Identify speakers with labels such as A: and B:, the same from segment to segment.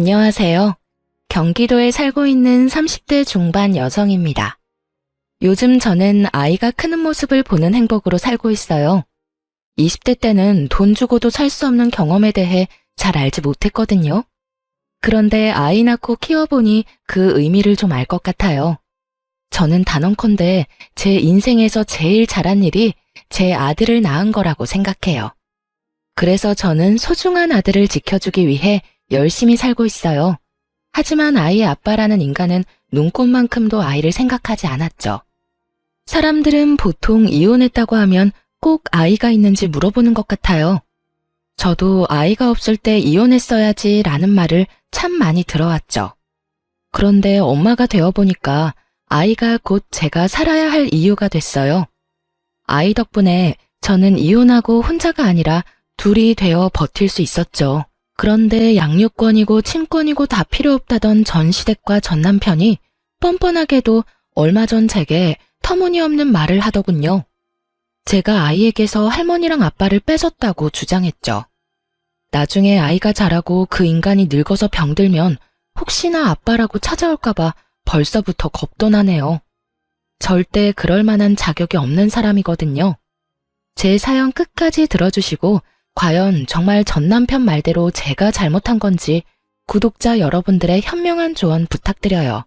A: 안녕하세요. 경기도에 살고 있는 30대 중반 여성입니다. 요즘 저는 아이가 크는 모습을 보는 행복으로 살고 있어요. 20대 때는 돈 주고도 살 수 없는 경험에 대해 잘 알지 못했거든요. 그런데 아이 낳고 키워보니 그 의미를 좀 알 것 같아요. 저는 단언컨대 제 인생에서 제일 잘한 일이 제 아들을 낳은 거라고 생각해요. 그래서 저는 소중한 아들을 지켜주기 위해 열심히 살고 있어요. 하지만 아이의 아빠라는 인간은 눈꽃만큼도 아이를 생각하지 않았죠. 사람들은 보통 이혼했다고 하면 꼭 아이가 있는지 물어보는 것 같아요. 저도 아이가 없을 때 이혼했어야지 라는 말을 참 많이 들어왔죠. 그런데 엄마가 되어보니까 아이가 곧 제가 살아야 할 이유가 됐어요. 아이 덕분에 저는 이혼하고 혼자가 아니라 둘이 되어 버틸 수 있었죠. 그런데 양육권이고 친권이고 다 필요 없다던 전 시댁과 전 남편이 뻔뻔하게도 얼마 전 제게 터무니없는 말을 하더군요. 제가 아이에게서 할머니랑 아빠를 뺏었다고 주장했죠. 나중에 아이가 자라고 그 인간이 늙어서 병들면 혹시나 아빠라고 찾아올까봐 벌써부터 겁도 나네요. 절대 그럴 만한 자격이 없는 사람이거든요. 제 사연 끝까지 들어주시고 과연 정말 전 남편 말대로 제가 잘못한 건지 구독자 여러분들의 현명한 조언 부탁드려요.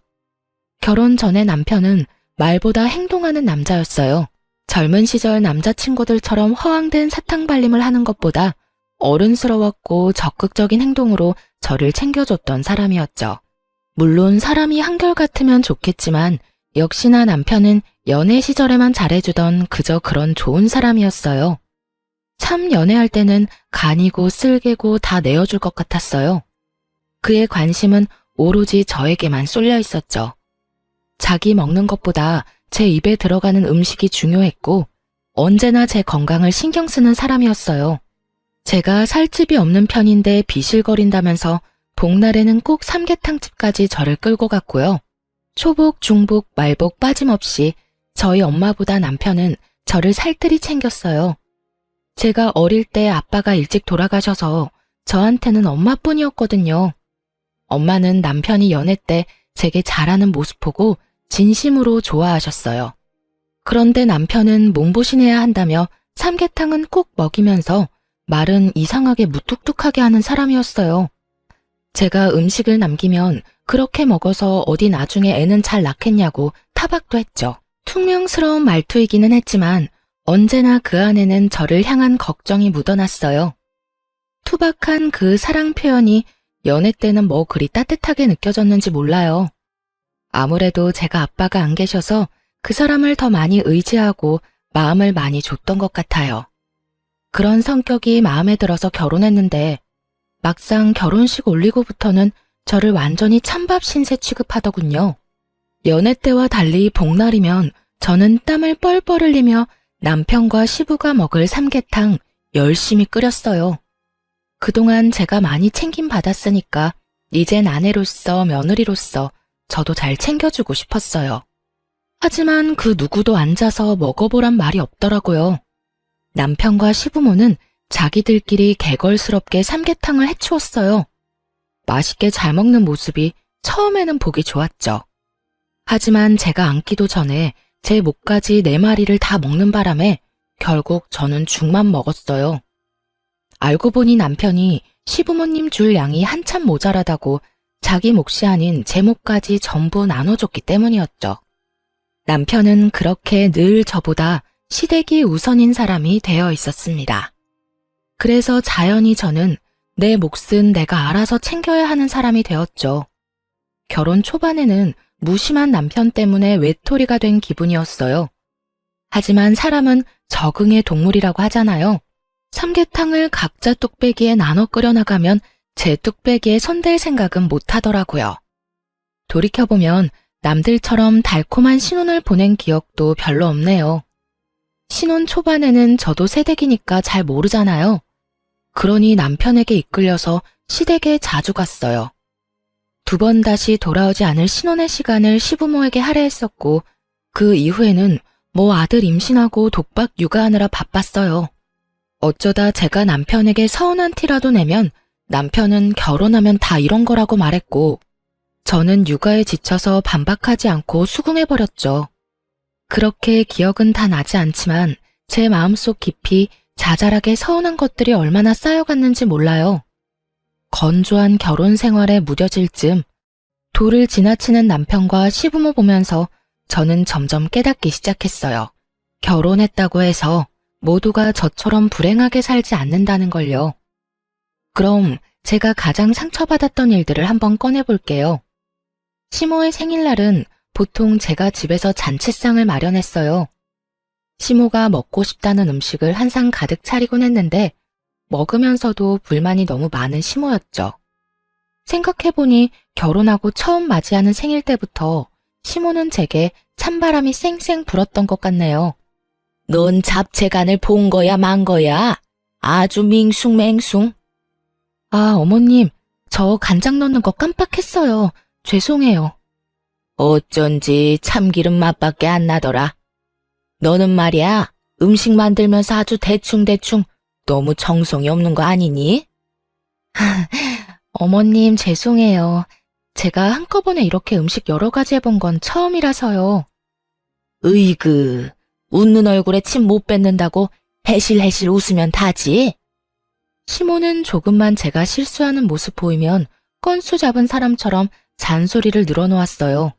A: 결혼 전에 남편은 말보다 행동하는 남자였어요. 젊은 시절 남자친구들처럼 허황된 사탕발림을 하는 것보다 어른스러웠고 적극적인 행동으로 저를 챙겨줬던 사람이었죠. 물론 사람이 한결같으면 좋겠지만 역시나 남편은 연애 시절에만 잘해주던 그저 그런 좋은 사람이었어요. 참 연애할 때는 간이고 쓸개고 다 내어줄 것 같았어요. 그의 관심은 오로지 저에게만 쏠려 있었죠. 자기 먹는 것보다 제 입에 들어가는 음식이 중요했고 언제나 제 건강을 신경 쓰는 사람이었어요. 제가 살집이 없는 편인데 비실거린다면서 복날에는 꼭 삼계탕집까지 저를 끌고 갔고요. 초복, 중복, 말복 빠짐없이 저희 엄마보다 남편은 저를 살뜰히 챙겼어요. 제가 어릴 때 아빠가 일찍 돌아가셔서 저한테는 엄마뿐이었거든요. 엄마는 남편이 연애 때 제게 잘하는 모습 보고 진심으로 좋아하셨어요. 그런데 남편은 몸보신해야 한다며 삼계탕은 꼭 먹이면서 말은 이상하게 무뚝뚝하게 하는 사람이었어요. 제가 음식을 남기면 그렇게 먹어서 어디 나중에 애는 잘 낳겠냐고 타박도 했죠. 퉁명스러운 말투이기는 했지만 언제나 그 안에는 저를 향한 걱정이 묻어났어요. 투박한 그 사랑 표현이 연애 때는 뭐 그리 따뜻하게 느껴졌는지 몰라요. 아무래도 제가 아빠가 안 계셔서 그 사람을 더 많이 의지하고 마음을 많이 줬던 것 같아요. 그런 성격이 마음에 들어서 결혼했는데 막상 결혼식 올리고부터는 저를 완전히 찬밥 신세 취급하더군요. 연애 때와 달리 복날이면 저는 땀을 뻘뻘 흘리며 남편과 시부가 먹을 삼계탕 열심히 끓였어요. 그동안 제가 많이 챙김받았으니까 이젠 아내로서 며느리로서 저도 잘 챙겨주고 싶었어요. 하지만 그 누구도 앉아서 먹어보란 말이 없더라고요. 남편과 시부모는 자기들끼리 개걸스럽게 삼계탕을 해치웠어요. 맛있게 잘 먹는 모습이 처음에는 보기 좋았죠. 하지만 제가 앉기도 전에 제 목까지 4마리를 다 먹는 바람에 결국 저는 죽만 먹었어요. 알고 보니 남편이 시부모님 줄 양이 한참 모자라다고 자기 몫이 아닌 제 몫까지 전부 나눠줬기 때문이었죠. 남편은 그렇게 늘 저보다 시댁이 우선인 사람이 되어 있었습니다. 그래서 자연히 저는 내 몫은 내가 알아서 챙겨야 하는 사람이 되었죠. 결혼 초반에는 무심한 남편 때문에 외톨이가 된 기분이었어요. 하지만 사람은 적응의 동물이라고 하잖아요. 삼계탕을 각자 뚝배기에 나눠 끓여 나가면 제 뚝배기에 손댈 생각은 못 하더라고요. 돌이켜보면 남들처럼 달콤한 신혼을 보낸 기억도 별로 없네요. 신혼 초반에는 저도 새댁이니까 잘 모르잖아요. 그러니 남편에게 이끌려서 시댁에 자주 갔어요. 2번 다시 돌아오지 않을 신혼의 시간을 시부모에게 할애했었고 그 이후에는 뭐 아들 임신하고 독박 육아하느라 바빴어요. 어쩌다 제가 남편에게 서운한 티라도 내면 남편은 결혼하면 다 이런 거라고 말했고, 저는 육아에 지쳐서 반박하지 않고 수긍해버렸죠. 그렇게 기억은 다 나지 않지만 제 마음속 깊이 자잘하게 서운한 것들이 얼마나 쌓여갔는지 몰라요. 건조한 결혼 생활에 무뎌질 즈음 도를 지나치는 남편과 시부모 보면서 저는 점점 깨닫기 시작했어요. 결혼했다고 해서 모두가 저처럼 불행하게 살지 않는다는 걸요. 그럼 제가 가장 상처받았던 일들을 한번 꺼내볼게요. 시모의 생일날은 보통 제가 집에서 잔치상을 마련했어요. 시모가 먹고 싶다는 음식을 한 상 가득 차리곤 했는데 먹으면서도 불만이 너무 많은 시모였죠. 생각해보니 결혼하고 처음 맞이하는 생일 때부터 시모는 제게 찬바람이 쌩쌩 불었던 것 같네요. 넌 잡채간을 본 거야, 만 거야? 아주 밍숭맹숭. 아, 어머님, 저 간장 넣는 거 깜빡했어요. 죄송해요. 어쩐지 참기름 맛밖에 안 나더라. 너는 말이야, 음식 만들면서 아주 대충대충 너무 정성이 없는 거 아니니? 어머님, 죄송해요. 제가 한꺼번에 이렇게 음식 여러 가지 해본 건 처음이라서요. 으이그, 웃는 얼굴에 침 못 뱉는다고 해실해실 웃으면 다지? 시모는 조금만 제가 실수하는 모습 보이면 건수 잡은 사람처럼 잔소리를 늘어놓았어요.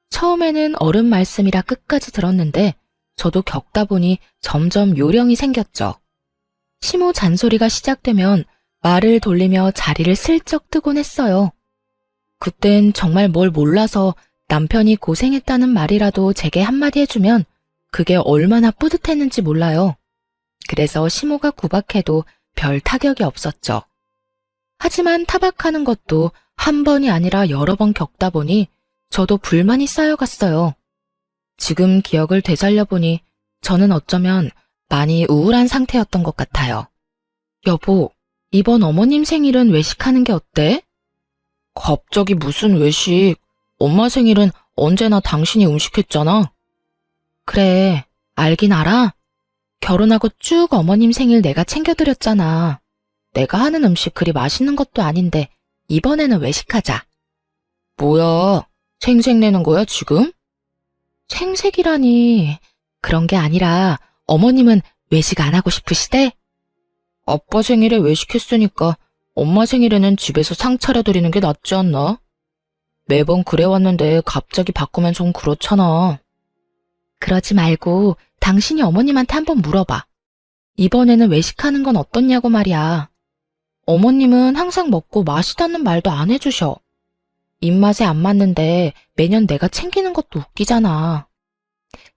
A: 처음에는 어른 말씀이라 끝까지 들었는데 저도 겪다 보니 점점 요령이 생겼죠. 시모 잔소리가 시작되면 말을 돌리며 자리를 슬쩍 뜨곤 했어요. 그땐 정말 뭘 몰라서 남편이 고생했다는 말이라도 제게 한마디 해주면 그게 얼마나 뿌듯했는지 몰라요. 그래서 시모가 구박해도 별 타격이 없었죠. 하지만 타박하는 것도 한 번이 아니라 여러 번 겪다 보니 저도 불만이 쌓여갔어요. 지금 기억을 되살려보니 저는 어쩌면 많이 우울한 상태였던 것 같아요. 여보, 이번 어머님 생일은 외식하는 게 어때? 갑자기 무슨 외식? 엄마 생일은 언제나 당신이 음식했잖아. 그래, 알긴 알아. 결혼하고 쭉 어머님 생일 내가 챙겨드렸잖아. 내가 하는 음식 그리 맛있는 것도 아닌데 이번에는 외식하자. 뭐야, 생색내는 거야 지금? 생색이라니. 그런 게 아니라 어머님은 외식 안 하고 싶으시대? 아빠 생일에 외식했으니까 엄마 생일에는 집에서 상 차려드리는 게 낫지 않나? 매번 그래왔는데 갑자기 바꾸면 좀 그렇잖아. 그러지 말고 당신이 어머님한테 한번 물어봐. 이번에는 외식하는 건 어떻냐고 말이야. 어머님은 항상 먹고 맛있다는 말도 안 해주셔. 입맛에 안 맞는데 매년 내가 챙기는 것도 웃기잖아.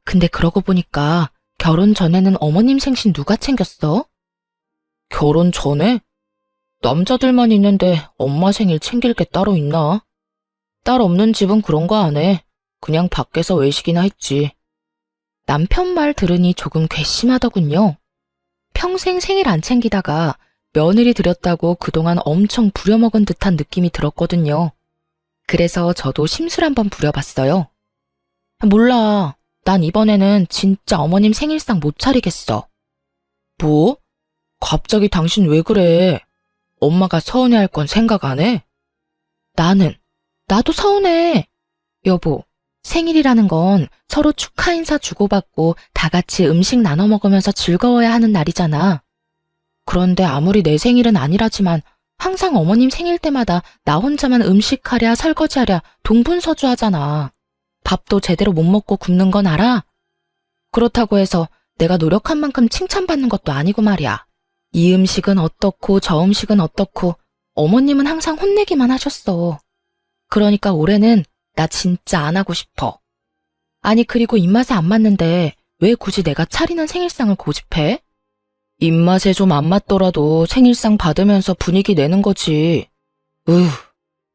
A: 근데 그러고 보니까 결혼 전에는 어머님 생신 누가 챙겼어? 결혼 전에? 남자들만 있는데 엄마 생일 챙길 게 따로 있나? 딸 없는 집은 그런 거 안 해. 그냥 밖에서 외식이나 했지. 남편 말 들으니 조금 괘씸하더군요. 평생 생일 안 챙기다가 며느리 들였다고 그동안 엄청 부려먹은 듯한 느낌이 들었거든요. 그래서 저도 심술 한번 부려봤어요. 몰라. 난 이번에는 진짜 어머님 생일상 못 차리겠어. 뭐? 갑자기 당신 왜 그래? 엄마가 서운해할 건 생각 안 해? 나도 서운해. 여보, 생일이라는 건 서로 축하 인사 주고받고 다 같이 음식 나눠 먹으면서 즐거워야 하는 날이잖아. 그런데 아무리 내 생일은 아니라지만 항상 어머님 생일 때마다 나 혼자만 음식하랴 설거지하랴 동분서주하잖아. 밥도 제대로 못 먹고 굶는 건 알아? 그렇다고 해서 내가 노력한 만큼 칭찬받는 것도 아니고 말이야. 이 음식은 어떻고 저 음식은 어떻고 어머님은 항상 혼내기만 하셨어. 그러니까 올해는 나 진짜 안 하고 싶어. 아니 그리고 입맛에 안 맞는데 왜 굳이 내가 차리는 생일상을 고집해? 입맛에 좀 안 맞더라도 생일상 받으면서 분위기 내는 거지.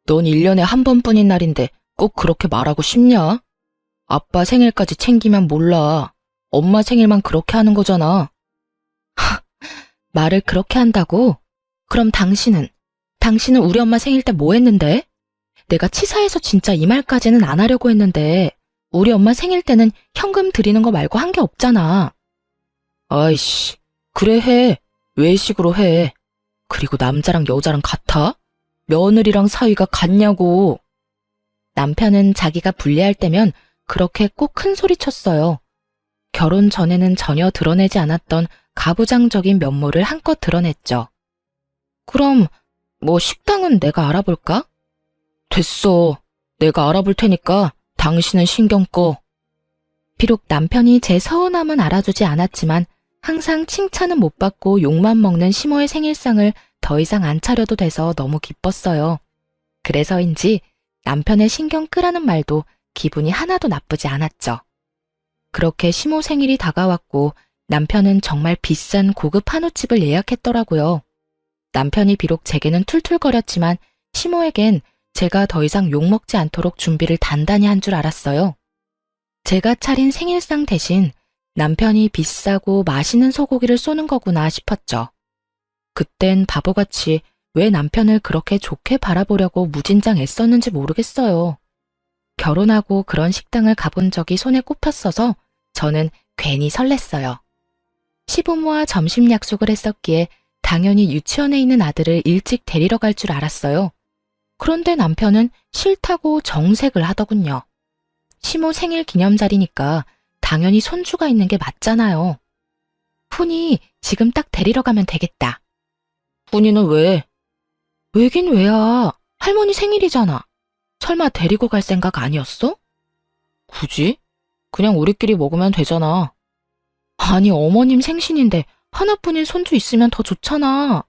A: 넌 1년에 한 번뿐인 날인데 꼭 그렇게 말하고 싶냐? 아빠 생일까지 챙기면 몰라. 엄마 생일만 그렇게 하는 거잖아. 말을 그렇게 한다고? 그럼 당신은 우리 엄마 생일 때 뭐 했는데? 내가 치사해서 진짜 이 말까지는 안 하려고 했는데 우리 엄마 생일 때는 현금 드리는 거 말고 한 게 없잖아. 아이씨, 그래 해. 외식으로 해. 그리고 남자랑 여자랑 같아? 며느리랑 사이가 같냐고. 남편은 자기가 불리할 때면 그렇게 꼭 큰 소리 쳤어요. 결혼 전에는 전혀 드러내지 않았던 가부장적인 면모를 한껏 드러냈죠. 그럼 뭐 식당은 내가 알아볼까? 됐어. 내가 알아볼 테니까 당신은 신경 꺼. 비록 남편이 제 서운함은 알아주지 않았지만 항상 칭찬은 못 받고 욕만 먹는 시모의 생일상을 더 이상 안 차려도 돼서 너무 기뻤어요. 그래서인지 남편의 신경 끄라는 말도 기분이 하나도 나쁘지 않았죠. 그렇게 시모 생일이 다가왔고 남편은 정말 비싼 고급 한우집을 예약했더라고요. 남편이 비록 제게는 툴툴거렸지만 시모에겐 제가 더 이상 욕먹지 않도록 준비를 단단히 한 줄 알았어요. 제가 차린 생일상 대신 남편이 비싸고 맛있는 소고기를 쏘는 거구나 싶었죠. 그땐 바보같이 왜 남편을 그렇게 좋게 바라보려고 무진장 애썼는지 모르겠어요. 결혼하고 그런 식당을 가본 적이 손에 꼽혔어서 저는 괜히 설렜어요. 시부모와 점심 약속을 했었기에 당연히 유치원에 있는 아들을 일찍 데리러 갈 줄 알았어요. 그런데 남편은 싫다고 정색을 하더군요. 시모 생일 기념자리니까 당연히 손주가 있는 게 맞잖아요. 훈이 지금 딱 데리러 가면 되겠다. 훈이는 왜? 왜긴 왜야. 할머니 생일이잖아. 설마 데리고 갈 생각 아니었어? 굳이? 그냥 우리끼리 먹으면 되잖아. 아니, 어머님 생신인데 하나뿐인 손주 있으면 더 좋잖아.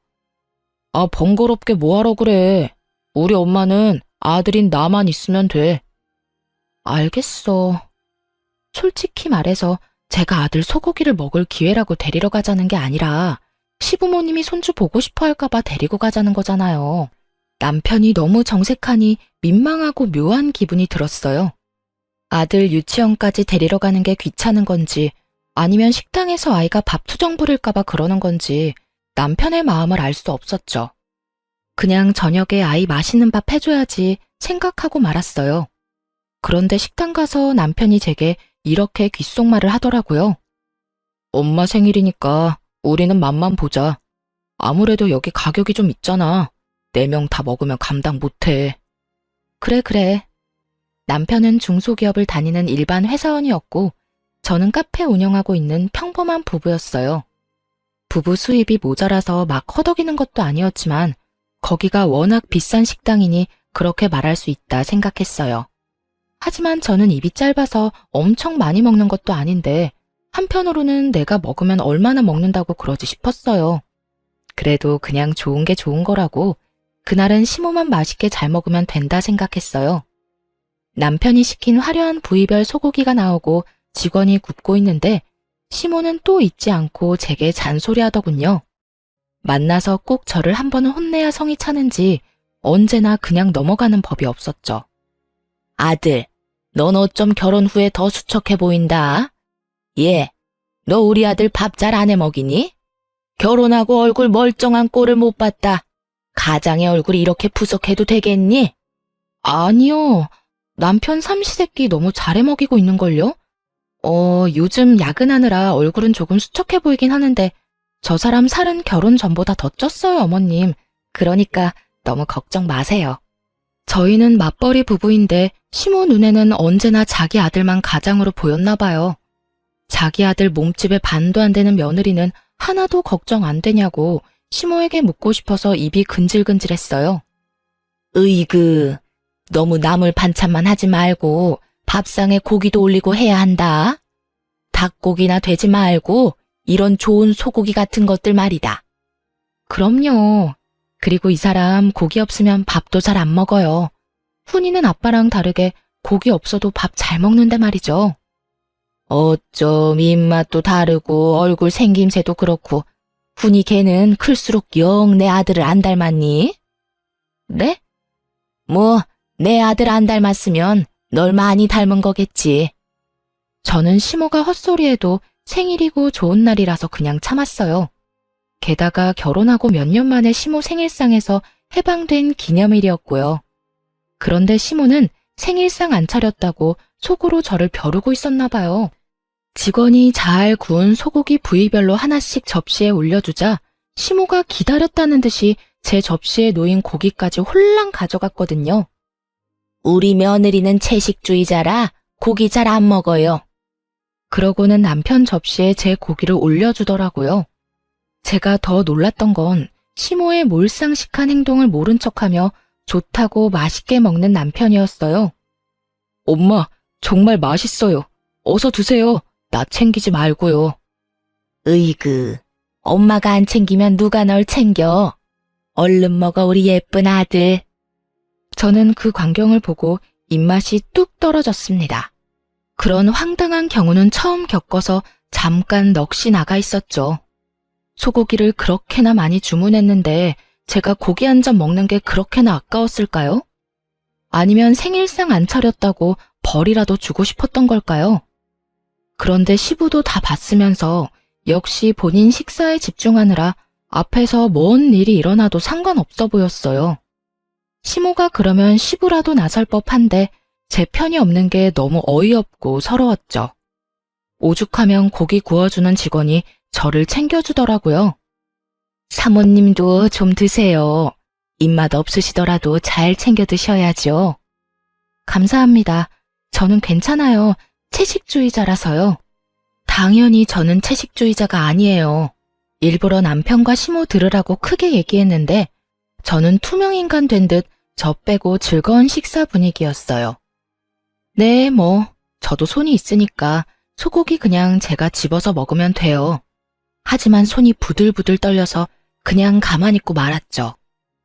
A: 아, 번거롭게 뭐하러 그래. 우리 엄마는 아들인 나만 있으면 돼. 알겠어. 솔직히 말해서 제가 아들 소고기를 먹을 기회라고 데리러 가자는 게 아니라 시부모님이 손주 보고 싶어 할까봐 데리고 가자는 거잖아요. 남편이 너무 정색하니 민망하고 묘한 기분이 들었어요. 아들 유치원까지 데리러 가는 게 귀찮은 건지 아니면 식당에서 아이가 밥 투정 부릴까봐 그러는 건지 남편의 마음을 알 수 없었죠. 그냥 저녁에 아이 맛있는 밥 해줘야지 생각하고 말았어요. 그런데 식당 가서 남편이 제게 이렇게 귓속말을 하더라고요. 엄마 생일이니까 우리는 맛만 보자. 아무래도 여기 가격이 좀 있잖아. 4명 다 먹으면 감당 못해. 그래. 남편은 중소기업을 다니는 일반 회사원이었고 저는 카페 운영하고 있는 평범한 부부였어요. 부부 수입이 모자라서 막 허덕이는 것도 아니었지만 거기가 워낙 비싼 식당이니 그렇게 말할 수 있다 생각했어요. 하지만 저는 입이 짧아서 엄청 많이 먹는 것도 아닌데 한편으로는 내가 먹으면 얼마나 먹는다고 그러지 싶었어요. 그래도 그냥 좋은 게 좋은 거라고 그날은 시모만 맛있게 잘 먹으면 된다 생각했어요. 남편이 시킨 화려한 부위별 소고기가 나오고 직원이 굽고 있는데 시모는 또 잊지 않고 제게 잔소리하더군요. 만나서 꼭 저를 한 번은 혼내야 성이 차는지 언제나 그냥 넘어가는 법이 없었죠. 아들, 넌 어쩜 결혼 후에 더 수척해 보인다. 예, 너 우리 아들 밥 잘 안 해 먹이니? 결혼하고 얼굴 멀쩡한 꼴을 못 봤다. 가장의 얼굴이 이렇게 푸석해도 되겠니? 아니요, 남편 삼시세끼 너무 잘해 먹이고 있는걸요? 요즘 야근하느라 얼굴은 조금 수척해 보이긴 하는데 저 사람 살은 결혼 전보다 더 쪘어요, 어머님. 그러니까 너무 걱정 마세요. 저희는 맞벌이 부부인데 시모 눈에는 언제나 자기 아들만 가장으로 보였나 봐요. 자기 아들 몸집에 반도 안 되는 며느리는 하나도 걱정 안 되냐고 시모에게 묻고 싶어서 입이 근질근질했어요. 으이그, 너무 나물 반찬만 하지 말고 밥상에 고기도 올리고 해야 한다. 닭고기나 돼지 말고 이런 좋은 소고기 같은 것들 말이다. 그럼요. 그리고 이 사람 고기 없으면 밥도 잘 안 먹어요. 훈이는 아빠랑 다르게 고기 없어도 밥 잘 먹는데 말이죠. 어쩜 입맛도 다르고 얼굴 생김새도 그렇고 훈이 걔는 클수록 영 내 아들을 안 닮았니? 네? 뭐 내 아들 안 닮았으면 널 많이 닮은 거겠지. 저는 시모가 헛소리해도 생일이고 좋은 날이라서 그냥 참았어요. 게다가 결혼하고 몇 년 만에 시모 생일상에서 해방된 기념일이었고요. 그런데 시모는 생일상 안 차렸다고 속으로 저를 벼르고 있었나 봐요. 직원이 잘 구운 소고기 부위별로 하나씩 접시에 올려주자 시모가 기다렸다는 듯이 제 접시에 놓인 고기까지 홀랑 가져갔거든요. 우리 며느리는 채식주의자라 고기 잘 안 먹어요. 그러고는 남편 접시에 제 고기를 올려주더라고요. 제가 더 놀랐던 건 시모의 몰상식한 행동을 모른 척하며 좋다고 맛있게 먹는 남편이었어요. 엄마, 정말 맛있어요. 어서 드세요. 나 챙기지 말고요. 으이그, 엄마가 안 챙기면 누가 널 챙겨? 얼른 먹어, 우리 예쁜 아들. 저는 그 광경을 보고 입맛이 뚝 떨어졌습니다. 그런 황당한 경우는 처음 겪어서 잠깐 넋이 나가 있었죠. 소고기를 그렇게나 많이 주문했는데 제가 고기 한 점 먹는 게 그렇게나 아까웠을까요? 아니면 생일상 안 차렸다고 벌이라도 주고 싶었던 걸까요? 그런데 시부도 다 봤으면서 역시 본인 식사에 집중하느라 앞에서 뭔 일이 일어나도 상관없어 보였어요. 시모가 그러면 시부라도 나설 법한데 제 편이 없는 게 너무 어이없고 서러웠죠. 오죽하면 고기 구워주는 직원이 저를 챙겨주더라고요. 사모님도 좀 드세요. 입맛 없으시더라도 잘 챙겨 드셔야죠. 감사합니다. 저는 괜찮아요. 채식주의자라서요. 당연히 저는 채식주의자가 아니에요. 일부러 남편과 시모 들으라고 크게 얘기했는데 저는 투명인간 된 듯 저 빼고 즐거운 식사 분위기였어요. 네, 저도 손이 있으니까 소고기 그냥 제가 집어서 먹으면 돼요. 하지만 손이 부들부들 떨려서 그냥 가만히 있고 말았죠.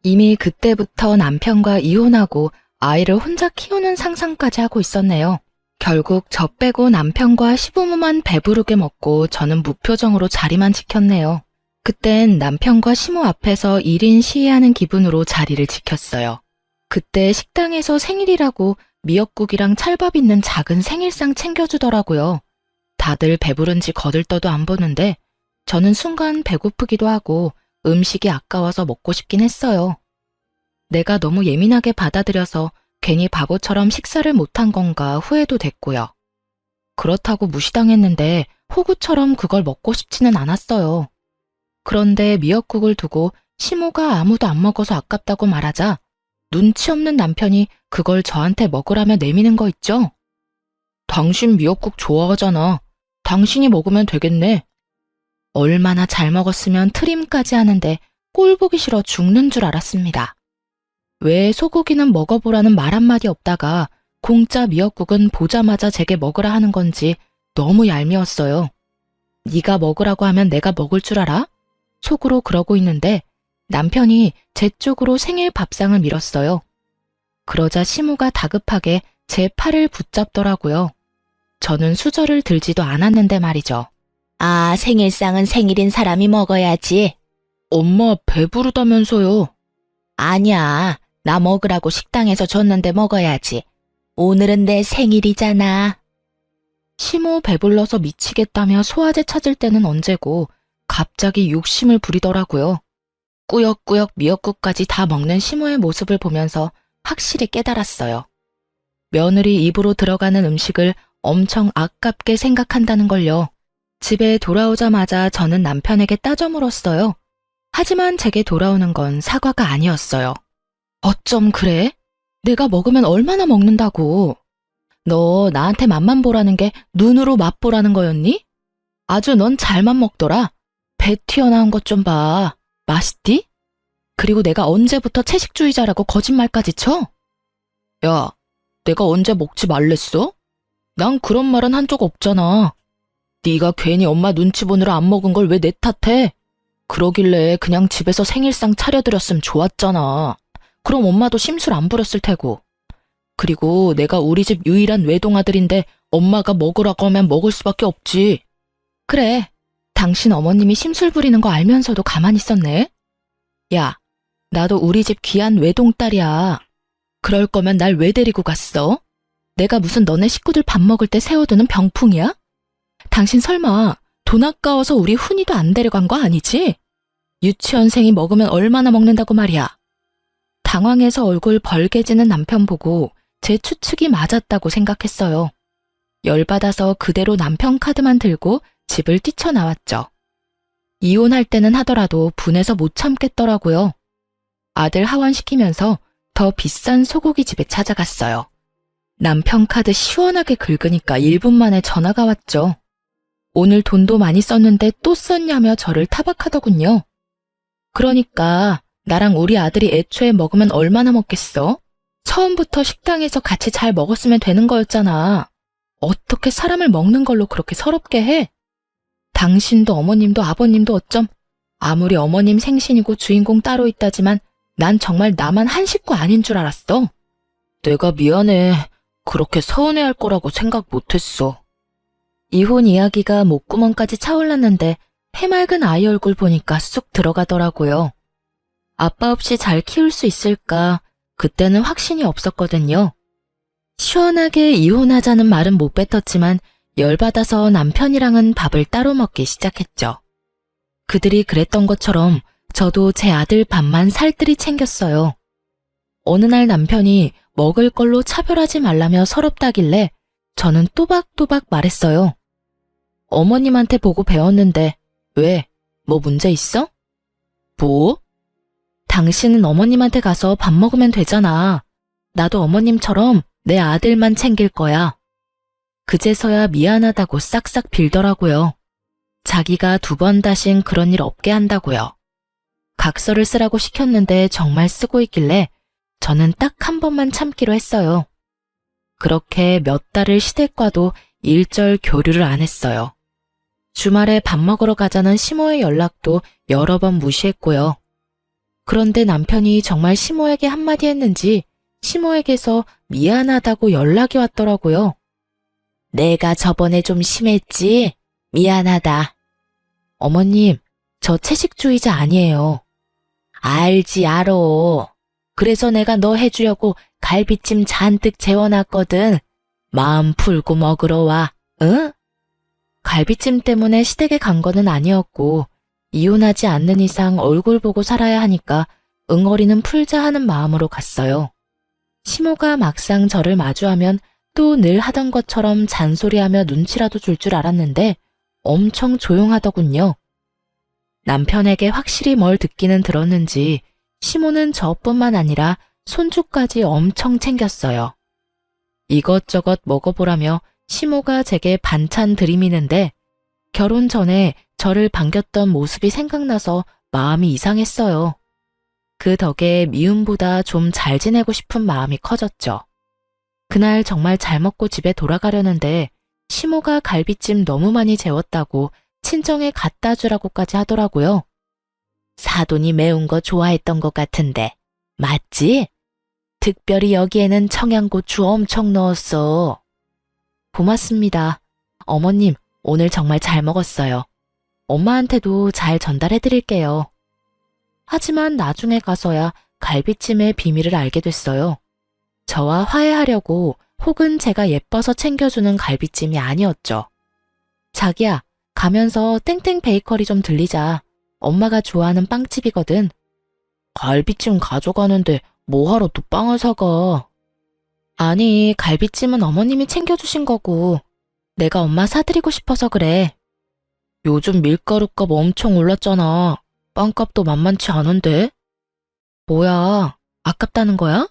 A: 이미 그때부터 남편과 이혼하고 아이를 혼자 키우는 상상까지 하고 있었네요. 결국 저 빼고 남편과 시부모만 배부르게 먹고 저는 무표정으로 자리만 지켰네요. 그땐 남편과 시모 앞에서 1인 시위하는 기분으로 자리를 지켰어요. 그때 식당에서 생일이라고 미역국이랑 찰밥 있는 작은 생일상 챙겨주더라고요. 다들 배부른지 거들떠도 안 보는데 저는 순간 배고프기도 하고 음식이 아까워서 먹고 싶긴 했어요. 내가 너무 예민하게 받아들여서 괜히 바보처럼 식사를 못한 건가 후회도 됐고요. 그렇다고 무시당했는데 호구처럼 그걸 먹고 싶지는 않았어요. 그런데 미역국을 두고 시모가 아무도 안 먹어서 아깝다고 말하자 눈치 없는 남편이 그걸 저한테 먹으라며 내미는 거 있죠? 당신 미역국 좋아하잖아. 당신이 먹으면 되겠네. 얼마나 잘 먹었으면 트림까지 하는데 꼴 보기 싫어 죽는 줄 알았습니다. 왜 소고기는 먹어보라는 말 한마디 없다가 공짜 미역국은 보자마자 제게 먹으라 하는 건지 너무 얄미웠어요. 네가 먹으라고 하면 내가 먹을 줄 알아? 속으로 그러고 있는데 남편이 제 쪽으로 생일 밥상을 밀었어요. 그러자 시모가 다급하게 제 팔을 붙잡더라고요. 저는 수저를 들지도 않았는데 말이죠. 아, 생일상은 생일인 사람이 먹어야지. 엄마 배부르다면서요. 아니야, 나 먹으라고 식당에서 줬는데 먹어야지. 오늘은 내 생일이잖아. 시모 배불러서 미치겠다며 소화제 찾을 때는 언제고 갑자기 욕심을 부리더라고요. 꾸역꾸역 미역국까지 다 먹는 시모의 모습을 보면서 확실히 깨달았어요. 며느리 입으로 들어가는 음식을 엄청 아깝게 생각한다는 걸요. 집에 돌아오자마자 저는 남편에게 따져 물었어요. 하지만 제게 돌아오는 건 사과가 아니었어요. 어쩜 그래? 내가 먹으면 얼마나 먹는다고. 너 나한테 맛만 보라는 게 눈으로 맛보라는 거였니? 아주 넌 잘만 먹더라. 배 튀어나온 것 좀 봐. 맛있디? 그리고 내가 언제부터 채식주의자라고 거짓말까지 쳐? 야, 내가 언제 먹지 말랬어? 난 그런 말은 한 적 없잖아. 네가 괜히 엄마 눈치 보느라 안 먹은 걸 왜 내 탓해? 그러길래 그냥 집에서 생일상 차려드렸으면 좋았잖아. 그럼 엄마도 심술 안 부렸을 테고. 그리고 내가 우리 집 유일한 외동아들인데 엄마가 먹으라고 하면 먹을 수밖에 없지. 그래, 당신 어머님이 심술 부리는 거 알면서도 가만히 있었네. 야, 나도 우리 집 귀한 외동딸이야. 그럴 거면 날 왜 데리고 갔어? 내가 무슨 너네 식구들 밥 먹을 때 세워두는 병풍이야? 당신 설마 돈 아까워서 우리 훈이도 안 데려간 거 아니지? 유치원생이 먹으면 얼마나 먹는다고 말이야. 당황해서 얼굴 벌개지는 남편 보고 제 추측이 맞았다고 생각했어요. 열받아서 그대로 남편 카드만 들고 집을 뛰쳐나왔죠. 이혼할 때는 하더라도 분해서 못 참겠더라고요. 아들 하원시키면서 더 비싼 소고기 집에 찾아갔어요. 남편 카드 시원하게 긁으니까 1분 만에 전화가 왔죠. 오늘 돈도 많이 썼는데 또 썼냐며 저를 타박하더군요. 그러니까 나랑 우리 아들이 애초에 먹으면 얼마나 먹겠어? 처음부터 식당에서 같이 잘 먹었으면 되는 거였잖아. 어떻게 사람을 먹는 걸로 그렇게 서럽게 해? 당신도 어머님도 아버님도 어쩜 아무리 어머님 생신이고 주인공 따로 있다지만 난 정말 나만 한 식구 아닌 줄 알았어. 내가 미안해. 그렇게 서운해할 거라고 생각 못했어. 이혼 이야기가 목구멍까지 차올랐는데 해맑은 아이 얼굴 보니까 쑥 들어가더라고요. 아빠 없이 잘 키울 수 있을까? 그때는 확신이 없었거든요. 시원하게 이혼하자는 말은 못 뱉었지만 열받아서 남편이랑은 밥을 따로 먹기 시작했죠. 그들이 그랬던 것처럼 저도 제 아들 밥만 살뜰히 챙겼어요. 어느 날 남편이 먹을 걸로 차별하지 말라며 서럽다길래 저는 또박또박 말했어요. 어머님한테 보고 배웠는데 왜? 뭐 문제 있어? 뭐? 당신은 어머님한테 가서 밥 먹으면 되잖아. 나도 어머님처럼 내 아들만 챙길 거야. 그제서야 미안하다고 싹싹 빌더라고요. 자기가 2번 다신 그런 일 없게 한다고요. 각서를 쓰라고 시켰는데 정말 쓰고 있길래 저는 딱 1번만 참기로 했어요. 그렇게 몇 달을 시댁과도 일절 교류를 안 했어요. 주말에 밥 먹으러 가자는 시모의 연락도 여러 번 무시했고요. 그런데 남편이 정말 시모에게 한마디 했는지 시모에게서 미안하다고 연락이 왔더라고요. 내가 저번에 좀 심했지? 미안하다. 어머님, 저 채식주의자 아니에요. 알지, 알어. 그래서 내가 너 해주려고 갈비찜 잔뜩 재워놨거든. 마음 풀고 먹으러 와, 응? 갈비찜 때문에 시댁에 간 거는 아니었고 이혼하지 않는 이상 얼굴 보고 살아야 하니까 응어리는 풀자 하는 마음으로 갔어요. 시모가 막상 저를 마주하면 또 늘 하던 것처럼 잔소리하며 눈치라도 줄 줄 알았는데 엄청 조용하더군요. 남편에게 확실히 뭘 듣기는 들었는지 시모는 저뿐만 아니라 손주까지 엄청 챙겼어요. 이것저것 먹어보라며 시모가 제게 반찬 들이미는데 결혼 전에 저를 반겼던 모습이 생각나서 마음이 이상했어요. 그 덕에 미움보다 좀 잘 지내고 싶은 마음이 커졌죠. 그날 정말 잘 먹고 집에 돌아가려는데 시모가 갈비찜 너무 많이 재웠다고 친정에 갖다 주라고까지 하더라고요. 사돈이 매운 거 좋아했던 것 같은데 맞지? 특별히 여기에는 청양고추 엄청 넣었어. 고맙습니다. 어머님, 오늘 정말 잘 먹었어요. 엄마한테도 잘 전달해드릴게요. 하지만 나중에 가서야 갈비찜의 비밀을 알게 됐어요. 저와 화해하려고 혹은 제가 예뻐서 챙겨주는 갈비찜이 아니었죠. 자기야, 가면서 땡땡 베이커리 좀 들리자. 엄마가 좋아하는 빵집이거든. 갈비찜 가져가는데 뭐하러 또 빵을 사가? 아니, 갈비찜은 어머님이 챙겨주신 거고 내가 엄마 사드리고 싶어서 그래. 요즘 밀가루값 엄청 올랐잖아. 빵값도 만만치 않은데? 뭐야, 아깝다는 거야?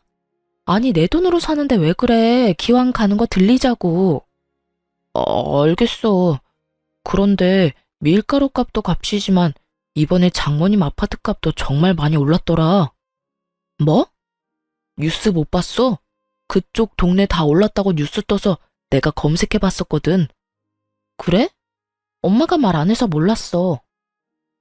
A: 아니, 내 돈으로 사는데 왜 그래? 기왕 가는 거 들리자고. 알겠어. 그런데 밀가루 값도 값이지만 이번에 장모님 아파트 값도 정말 많이 올랐더라. 뭐? 뉴스 못 봤어? 그쪽 동네 다 올랐다고 뉴스 떠서 내가 검색해 봤었거든. 그래? 엄마가 말 안 해서 몰랐어.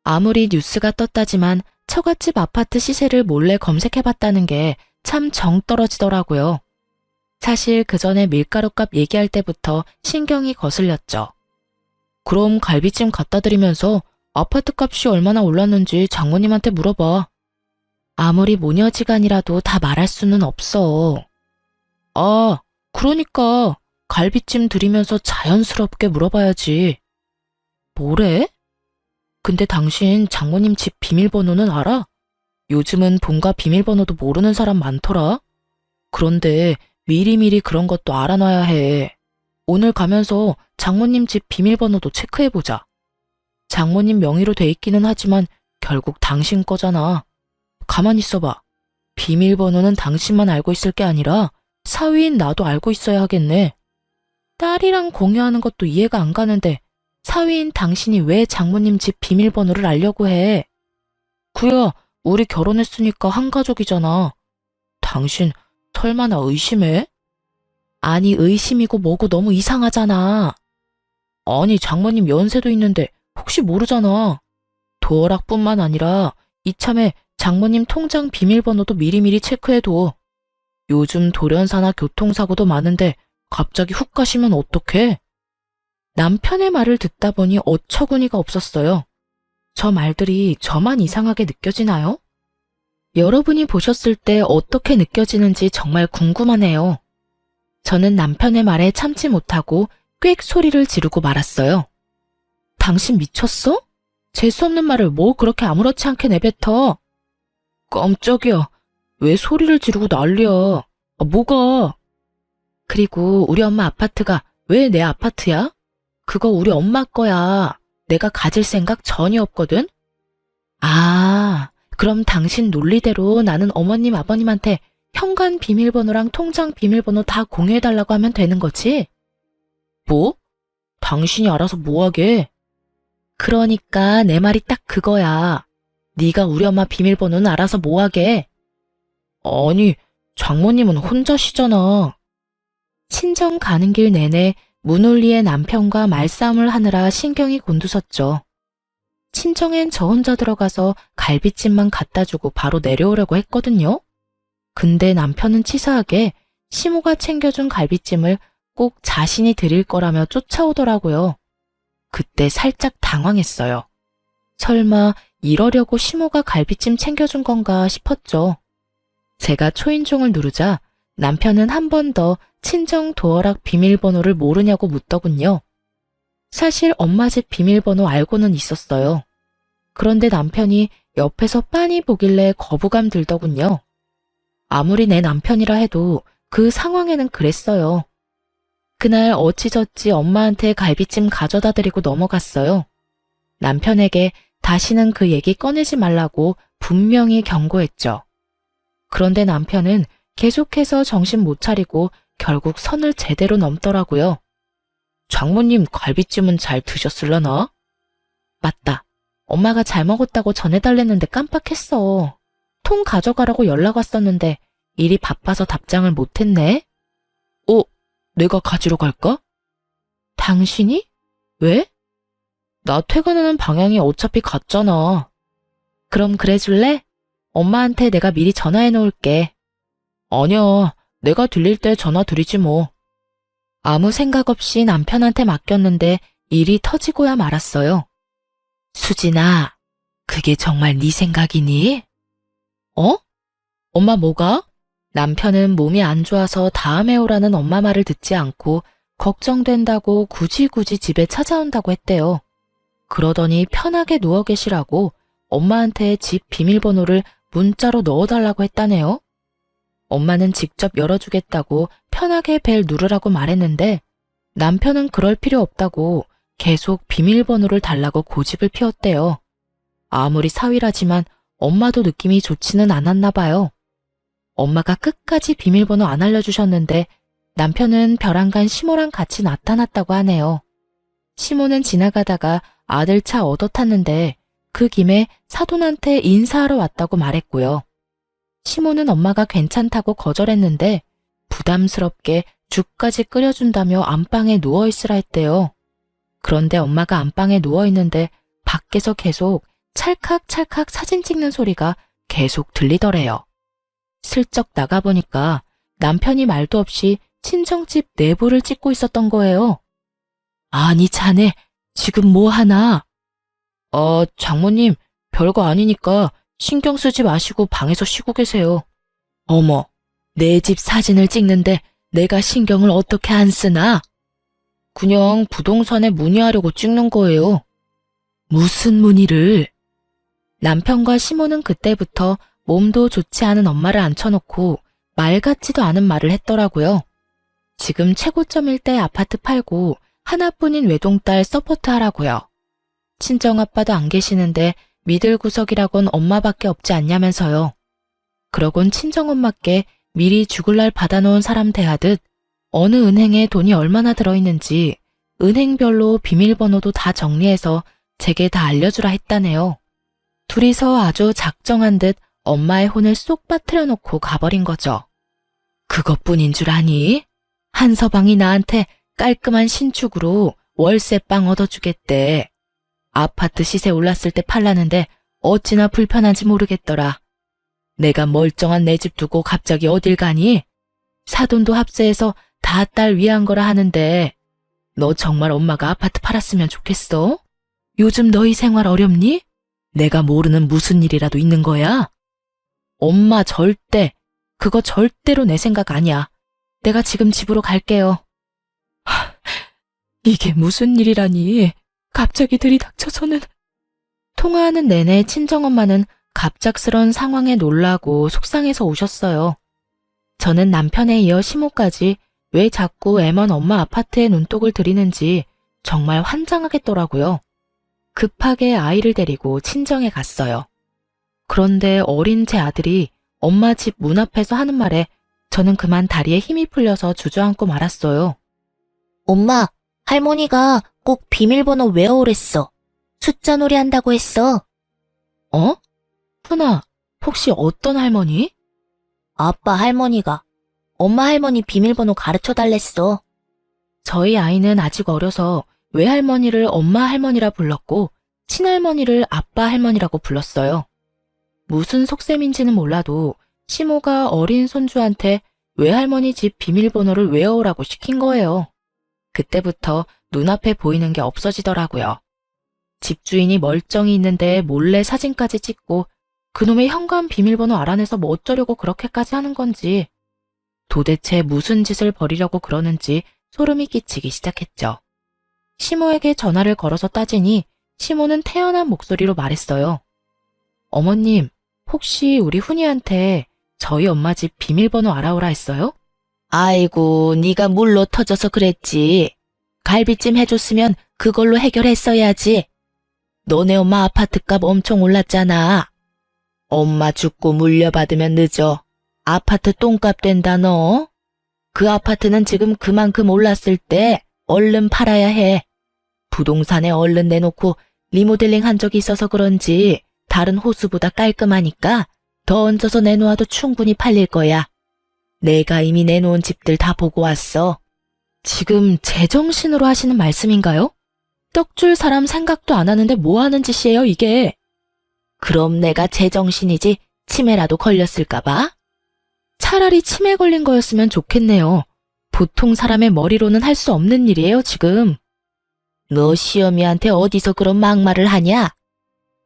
A: 아무리 뉴스가 떴다지만 처갓집 아파트 시세를 몰래 검색해 봤다는 게 참 정 떨어지더라고요. 사실 그 전에 밀가루값 얘기할 때부터 신경이 거슬렸죠. 그럼 갈비찜 갖다 드리면서 아파트 값이 얼마나 올랐는지 장모님한테 물어봐. 아무리 모녀지간이라도 다 말할 수는 없어. 아, 그러니까 갈비찜 드리면서 자연스럽게 물어봐야지. 뭐래? 근데 당신 장모님 집 비밀번호는 알아? 요즘은 본가 비밀번호도 모르는 사람 많더라. 그런데 미리미리 그런 것도 알아놔야 해. 오늘 가면서 장모님 집 비밀번호도 체크해보자. 장모님 명의로 돼 있기는 하지만 결국 당신 거잖아. 가만히 있어봐. 비밀번호는 당신만 알고 있을 게 아니라 사위인 나도 알고 있어야 하겠네. 딸이랑 공유하는 것도 이해가 안 가는데 사위인 당신이 왜 장모님 집 비밀번호를 알려고 해? 그야 우리 결혼했으니까 한 가족이잖아. 당신 설마 나 의심해? 아니 의심이고 뭐고 너무 이상하잖아. 아니 장모님 연세도 있는데 혹시 모르잖아. 도어락뿐만 아니라 이참에 장모님 통장 비밀번호도 미리미리 체크해둬. 요즘 돌연사나 교통사고도 많은데 갑자기 훅 가시면 어떡해? 남편의 말을 듣다 보니 어처구니가 없었어요. 저 말들이 저만 이상하게 느껴지나요? 여러분이 보셨을 때 어떻게 느껴지는지 정말 궁금하네요. 저는 남편의 말에 참지 못하고 꽥 소리를 지르고 말았어요. 당신 미쳤어? 재수없는 말을 뭐 그렇게 아무렇지 않게 내뱉어? 깜짝이야. 왜 소리를 지르고 난리야? 뭐가? 그리고 우리 엄마 아파트가 왜 내 아파트야? 그거 우리 엄마 거야. 내가 가질 생각 전혀 없거든? 아, 그럼 당신 논리대로 나는 어머님 아버님한테 현관 비밀번호랑 통장 비밀번호 다 공유해달라고 하면 되는 거지? 뭐? 당신이 알아서 뭐하게? 그러니까 내 말이 딱 그거야. 네가 우리 엄마 비밀번호는 알아서 뭐하게? 아니, 장모님은 혼자시잖아. 친정 가는 길 내내 문홀리의 남편과 말싸움을 하느라 신경이 곤두섰죠. 친정엔 저 혼자 들어가서 갈비찜만 갖다 주고 바로 내려오려고 했거든요. 근데 남편은 치사하게 시모가 챙겨준 갈비찜을 꼭 자신이 드릴 거라며 쫓아오더라고요. 그때 살짝 당황했어요. 설마 이러려고 시모가 갈비찜 챙겨준 건가 싶었죠. 제가 초인종을 누르자 남편은 한 번 더 친정 도어락 비밀번호를 모르냐고 묻더군요. 사실 엄마 집 비밀번호 알고는 있었어요. 그런데 남편이 옆에서 빤히 보길래 거부감 들더군요. 아무리 내 남편이라 해도 그 상황에는 그랬어요. 그날 어찌저찌 엄마한테 갈비찜 가져다 드리고 넘어갔어요. 남편에게 다시는 그 얘기 꺼내지 말라고 분명히 경고했죠. 그런데 남편은 계속해서 정신 못 차리고 결국 선을 제대로 넘더라고요. 장모님 갈비찜은 잘 드셨을라나? 맞다. 엄마가 잘 먹었다고 전해달랬는데 깜빡했어. 통 가져가라고 연락 왔었는데 일이 바빠서 답장을 못했네. 내가 가지러 갈까? 당신이? 왜? 나 퇴근하는 방향이 어차피 같잖아. 그럼 그래줄래? 엄마한테 내가 미리 전화해 놓을게. 아니야, 내가 들릴 때 전화 드리지 뭐. 아무 생각 없이 남편한테 맡겼는데 일이 터지고야 말았어요. 수진아, 그게 정말 네 생각이니? 엄마 뭐가? 남편은 몸이 안 좋아서 다음에 오라는 엄마 말을 듣지 않고 걱정된다고 굳이 집에 찾아온다고 했대요. 그러더니 편하게 누워 계시라고 엄마한테 집 비밀번호를 문자로 넣어달라고 했다네요. 엄마는 직접 열어주겠다고 편하게 벨 누르라고 말했는데 남편은 그럴 필요 없다고 계속 비밀번호를 달라고 고집을 피웠대요. 아무리 사위라지만 엄마도 느낌이 좋지는 않았나 봐요. 엄마가 끝까지 비밀번호 안 알려주셨는데 남편은 벼랑간 시모랑 같이 나타났다고 하네요. 시모는 지나가다가 아들 차 얻어 탔는데 그 김에 사돈한테 인사하러 왔다고 말했고요. 시모는 엄마가 괜찮다고 거절했는데 부담스럽게 죽까지 끓여준다며 안방에 누워있으라 했대요. 그런데 엄마가 안방에 누워있는데 밖에서 계속 찰칵찰칵 사진 찍는 소리가 계속 들리더래요. 슬쩍 나가보니까 남편이 말도 없이 친정집 내부를 찍고 있었던 거예요. 아니 자네 지금 뭐 하나? 장모님 별거 아니니까 신경 쓰지 마시고 방에서 쉬고 계세요. 어머, 내 집 사진을 찍는데 내가 신경을 어떻게 안 쓰나? 그냥 부동산에 문의하려고 찍는 거예요. 무슨 문의를? 남편과 시모는 그때부터 몸도 좋지 않은 엄마를 앉혀놓고 말 같지도 않은 말을 했더라고요. 지금 최고점일 때 아파트 팔고 하나뿐인 외동딸 서포트 하라고요. 친정아빠도 안 계시는데 믿을 구석이라곤 엄마밖에 없지 않냐면서요. 그러곤 친정엄마께 미리 죽을 날 받아놓은 사람 대하듯 어느 은행에 돈이 얼마나 들어있는지 은행별로 비밀번호도 다 정리해서 제게 다 알려주라 했다네요. 둘이서 아주 작정한 듯 엄마의 혼을 쏙 빠뜨려 놓고 가버린 거죠. 그것뿐인 줄 아니? 한서방이 나한테 깔끔한 신축으로 월세방 얻어주겠대. 아파트 시세 올랐을 때 팔라는데 어찌나 불편한지 모르겠더라. 내가 멀쩡한 내 집 두고 갑자기 어딜 가니? 사돈도 합세해서 다 딸 위한 거라 하는데 너 정말 엄마가 아파트 팔았으면 좋겠어? 요즘 너희 생활 어렵니? 내가 모르는 무슨 일이라도 있는 거야? 엄마 그거 절대로 내 생각 아니야. 내가 지금 집으로 갈게요. 이게 무슨 일이라니. 갑자기 들이닥쳐서는. 통화하는 내내 친정엄마는 갑작스런 상황에 놀라고 속상해서 오셨어요. 저는 남편에 이어 시모까지 왜 자꾸 애먼 엄마 아파트에 눈독을 들이는지 정말 환장하겠더라고요. 급하게 아이를 데리고 친정에 갔어요. 그런데 어린 제 아들이 엄마 집 문 앞에서 하는 말에 저는 그만 다리에 힘이 풀려서 주저앉고 말았어요.
B: 엄마, 할머니가 꼭 비밀번호 외워오랬어. 숫자 놀이 한다고 했어.
A: 어? 푸나, 혹시 어떤 할머니?
B: 아빠 할머니가 엄마 할머니 비밀번호 가르쳐 달랬어.
A: 저희 아이는 아직 어려서 외할머니를 엄마 할머니라 불렀고 친할머니를 아빠 할머니라고 불렀어요. 무슨 속셈인지는 몰라도 시모가 어린 손주한테 외할머니 집 비밀번호를 외워오라고 시킨 거예요. 그때부터 눈앞에 보이는 게 없어지더라고요. 집주인이 멀쩡히 있는데 몰래 사진까지 찍고 그놈의 현관 비밀번호 알아내서 뭐 어쩌려고 그렇게까지 하는 건지 도대체 무슨 짓을 벌이려고 그러는지 소름이 끼치기 시작했죠. 시모에게 전화를 걸어서 따지니 시모는 태연한 목소리로 말했어요. 어머님, 혹시 우리 훈이한테 저희 엄마 집 비밀번호 알아오라 했어요?
B: 아이고, 네가 물로 터져서 그랬지. 갈비찜 해줬으면 그걸로 해결했어야지. 너네 엄마 아파트값 엄청 올랐잖아. 엄마 죽고 물려받으면 늦어. 아파트 똥값 된다 너. 그 아파트는 지금 그만큼 올랐을 때 얼른 팔아야 해. 부동산에 얼른 내놓고 리모델링 한 적이 있어서 그런지 다른 호수보다 깔끔하니까 더 얹어서 내놓아도 충분히 팔릴 거야. 내가 이미 내놓은 집들 다 보고 왔어.
A: 지금 제정신으로 하시는 말씀인가요? 떡줄 사람 생각도 안 하는데 뭐 하는 짓이에요, 이게?
B: 그럼 내가 제정신이지 치매라도 걸렸을까봐?
A: 차라리 치매 걸린 거였으면 좋겠네요. 보통 사람의 머리로는 할 수 없는 일이에요, 지금.
B: 너 시어미한테 어디서 그런 막말을 하냐?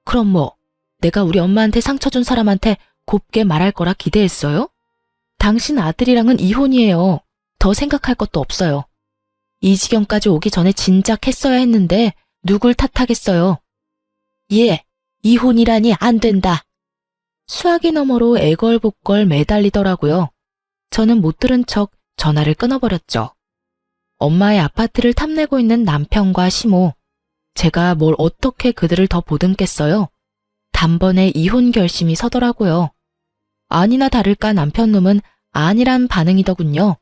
A: 그럼 뭐, 내가 우리 엄마한테 상처 준 사람한테 곱게 말할 거라 기대했어요? 당신 아들이랑은 이혼이에요. 더 생각할 것도 없어요. 이 지경까지 오기 전에 진작 했어야 했는데 누굴 탓하겠어요.
B: 예, 이혼이라니 안 된다.
A: 수화기 너머로 애걸복걸 매달리더라고요. 저는 못 들은 척 전화를 끊어버렸죠. 엄마의 아파트를 탐내고 있는 남편과 시모, 제가 뭘 어떻게 그들을 더 보듬겠어요? 단번에 이혼 결심이 서더라고요. 아니나 다를까 남편놈은 아니란 반응이더군요.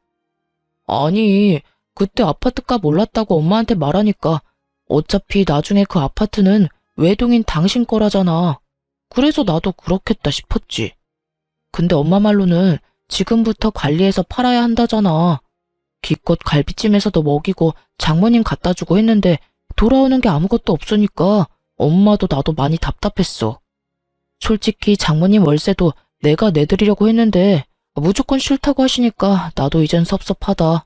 A: 아니, 그때 아파트값 올랐다고 엄마한테 말하니까 어차피 나중에 그 아파트는 외동인 당신 거라잖아. 그래서 나도 그렇겠다 싶었지. 근데 엄마 말로는 지금부터 관리해서 팔아야 한다잖아. 기껏 갈비찜에서도 먹이고 장모님 갖다 주고 했는데 돌아오는 게 아무것도 없으니까 엄마도 나도 많이 답답했어. 솔직히 장모님 월세도 내가 내드리려고 했는데 무조건 싫다고 하시니까 나도 이젠 섭섭하다.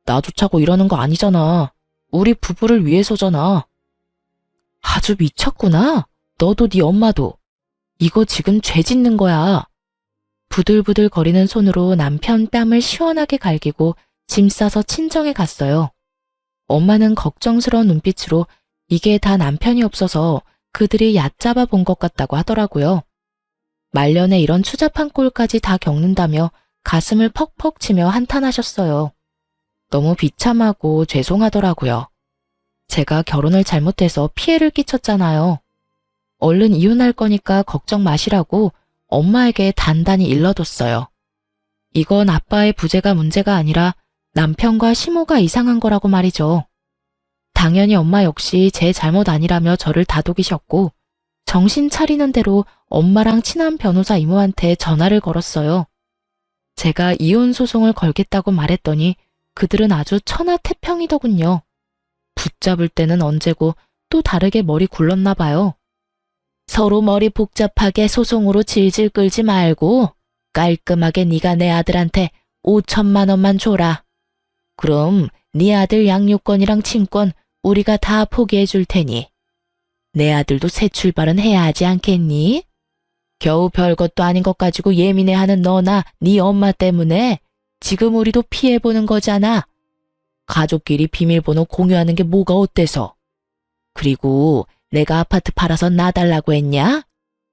A: 나조차고 이러는 거 아니잖아. 우리 부부를 위해서잖아. 아주 미쳤구나. 너도 네 엄마도. 이거 지금 죄 짓는 거야. 부들부들 거리는 손으로 남편 뺨을 시원하게 갈기고 짐 싸서 친정에 갔어요. 엄마는 걱정스러운 눈빛으로 이게 다 남편이 없어서 그들이 얕잡아 본 것 같다고 하더라고요. 말년에 이런 추잡한 꼴까지 다 겪는다며 가슴을 퍽퍽 치며 한탄하셨어요. 너무 비참하고 죄송하더라고요. 제가 결혼을 잘못해서 피해를 끼쳤잖아요. 얼른 이혼할 거니까 걱정 마시라고 엄마에게 단단히 일러뒀어요. 이건 아빠의 부재가 문제가 아니라 남편과 시모가 이상한 거라고 말이죠. 당연히 엄마 역시 제 잘못 아니라며 저를 다독이셨고 정신 차리는 대로 엄마랑 친한 변호사 이모한테 전화를 걸었어요. 제가 이혼 소송을 걸겠다고 말했더니 그들은 아주 천하태평이더군요. 붙잡을 때는 언제고 또 다르게 머리 굴렀나 봐요.
B: 서로 머리 복잡하게 소송으로 질질 끌지 말고 깔끔하게 네가 내 아들한테 5천만 원만 줘라. 그럼 네 아들 양육권이랑 친권 우리가 다 포기해 줄 테니 내 아들도 새 출발은 해야 하지 않겠니? 겨우 별것도 아닌 것 가지고 예민해하는 너나 네 엄마 때문에 지금 우리도 피해보는 거잖아. 가족끼리 비밀번호 공유하는 게 뭐가 어때서? 그리고 내가 아파트 팔아서 놔달라고 했냐?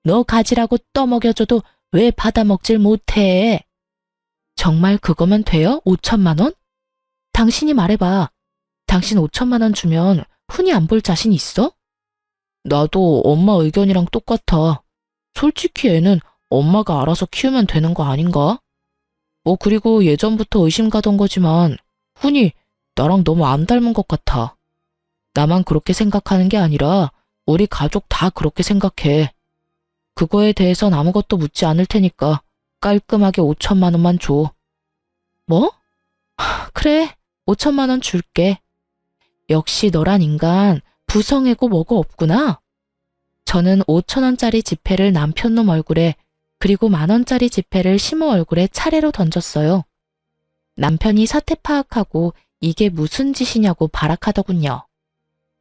B: 너 가지라고 떠먹여줘도 왜 받아먹질 못해?
A: 정말 그거면 돼요? 5천만 원? 당신이 말해봐. 당신 5천만 원 주면 훈이 안 볼 자신 있어? 나도 엄마 의견이랑 똑같아. 솔직히 애는 엄마가 알아서 키우면 되는 거 아닌가? 그리고 예전부터 의심 가던 거지만 훈이 나랑 너무 안 닮은 것 같아. 나만 그렇게 생각하는 게 아니라 우리 가족 다 그렇게 생각해. 그거에 대해선 아무것도 묻지 않을 테니까 깔끔하게 5천만 원만 줘. 뭐? 그래, 5천만 원 줄게. 역시 너란 인간 부성애고 뭐고 없구나. 저는 5천 원짜리 지폐를 남편놈 얼굴에 그리고 10,000원짜리 지폐를 시모 얼굴에 차례로 던졌어요. 남편이 사태 파악하고 이게 무슨 짓이냐고 발악하더군요.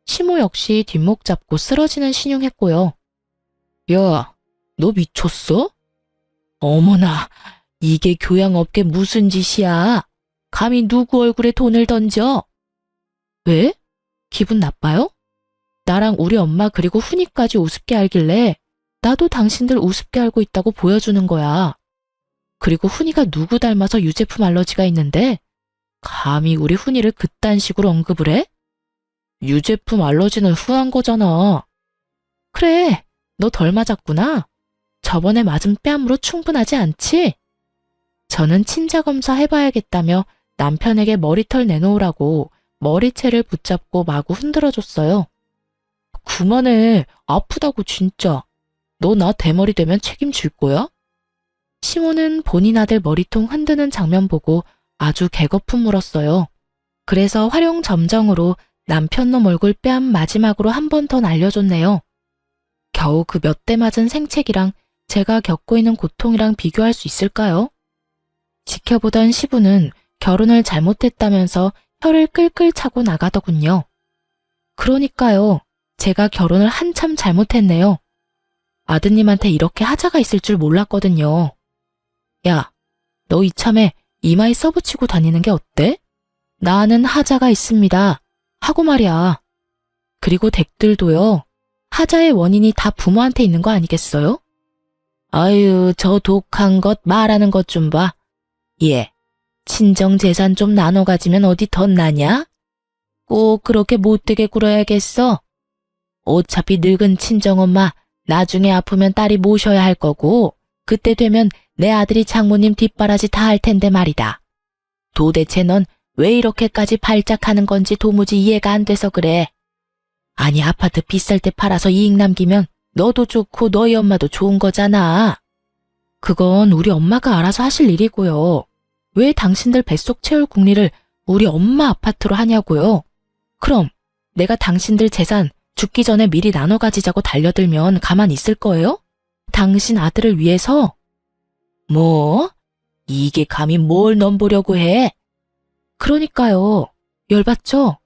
A: 시모 역시 뒷목 잡고 쓰러지는 신용했고요. 야, 너 미쳤어? 어머나, 이게 교양업계 무슨 짓이야? 감히 누구 얼굴에 돈을 던져? 왜? 기분 나빠요? 나랑 우리 엄마 그리고 훈이까지 우습게 알길래 나도 당신들 우습게 알고 있다고 보여주는 거야. 그리고 훈이가 누구 닮아서 유제품 알러지가 있는데 감히 우리 훈이를 그딴 식으로 언급을 해? 유제품 알러지는 훈한 거잖아. 그래, 너 덜 맞았구나. 저번에 맞은 뺨으로 충분하지 않지? 저는 친자검사 해봐야겠다며 남편에게 머리털 내놓으라고 머리채를 붙잡고 마구 흔들어줬어요. 그만해. 아프다고 진짜. 너 나 대머리 되면 책임질 거야? 시모는 본인 아들 머리통 흔드는 장면 보고 아주 개거품 물었어요. 그래서 활용점정으로 남편놈 얼굴 뺨 마지막으로 한 번 더 날려줬네요. 겨우 그 몇 대 맞은 생채기랑 제가 겪고 있는 고통이랑 비교할 수 있을까요? 지켜보던 시부는 결혼을 잘못했다면서 혀를 끌끌 차고 나가더군요. 그러니까요. 제가 결혼을 한참 잘못했네요. 아드님한테 이렇게 하자가 있을 줄 몰랐거든요. 야, 너 이참에 이마에 써붙이고 다니는 게 어때? 나는 하자가 있습니다. 하고 말이야. 그리고 댁들도요. 하자의 원인이 다 부모한테 있는 거 아니겠어요? 아유, 저 독한 것 말하는 것 좀 봐. 예, 친정 재산 좀 나눠 가지면 어디 덧나냐? 꼭 그렇게 못되게 굴어야겠어? 어차피 늙은 친정엄마 나중에 아프면 딸이 모셔야 할 거고 그때 되면 내 아들이 장모님 뒷바라지 다 할 텐데 말이다. 도대체 넌 왜 이렇게까지 발작하는 건지 도무지 이해가 안 돼서 그래. 아니 아파트 비쌀 때 팔아서 이익 남기면 너도 좋고 너희 엄마도 좋은 거잖아. 그건 우리 엄마가 알아서 하실 일이고요. 왜 당신들 뱃속 채울 궁리를 우리 엄마 아파트로 하냐고요. 그럼 내가 당신들 재산 죽기 전에 미리 나눠 가지자고 달려들면 가만 있을 거예요? 당신 아들을 위해서? 뭐? 이게 감히 뭘 넘보려고 해? 그러니까요. 열받죠?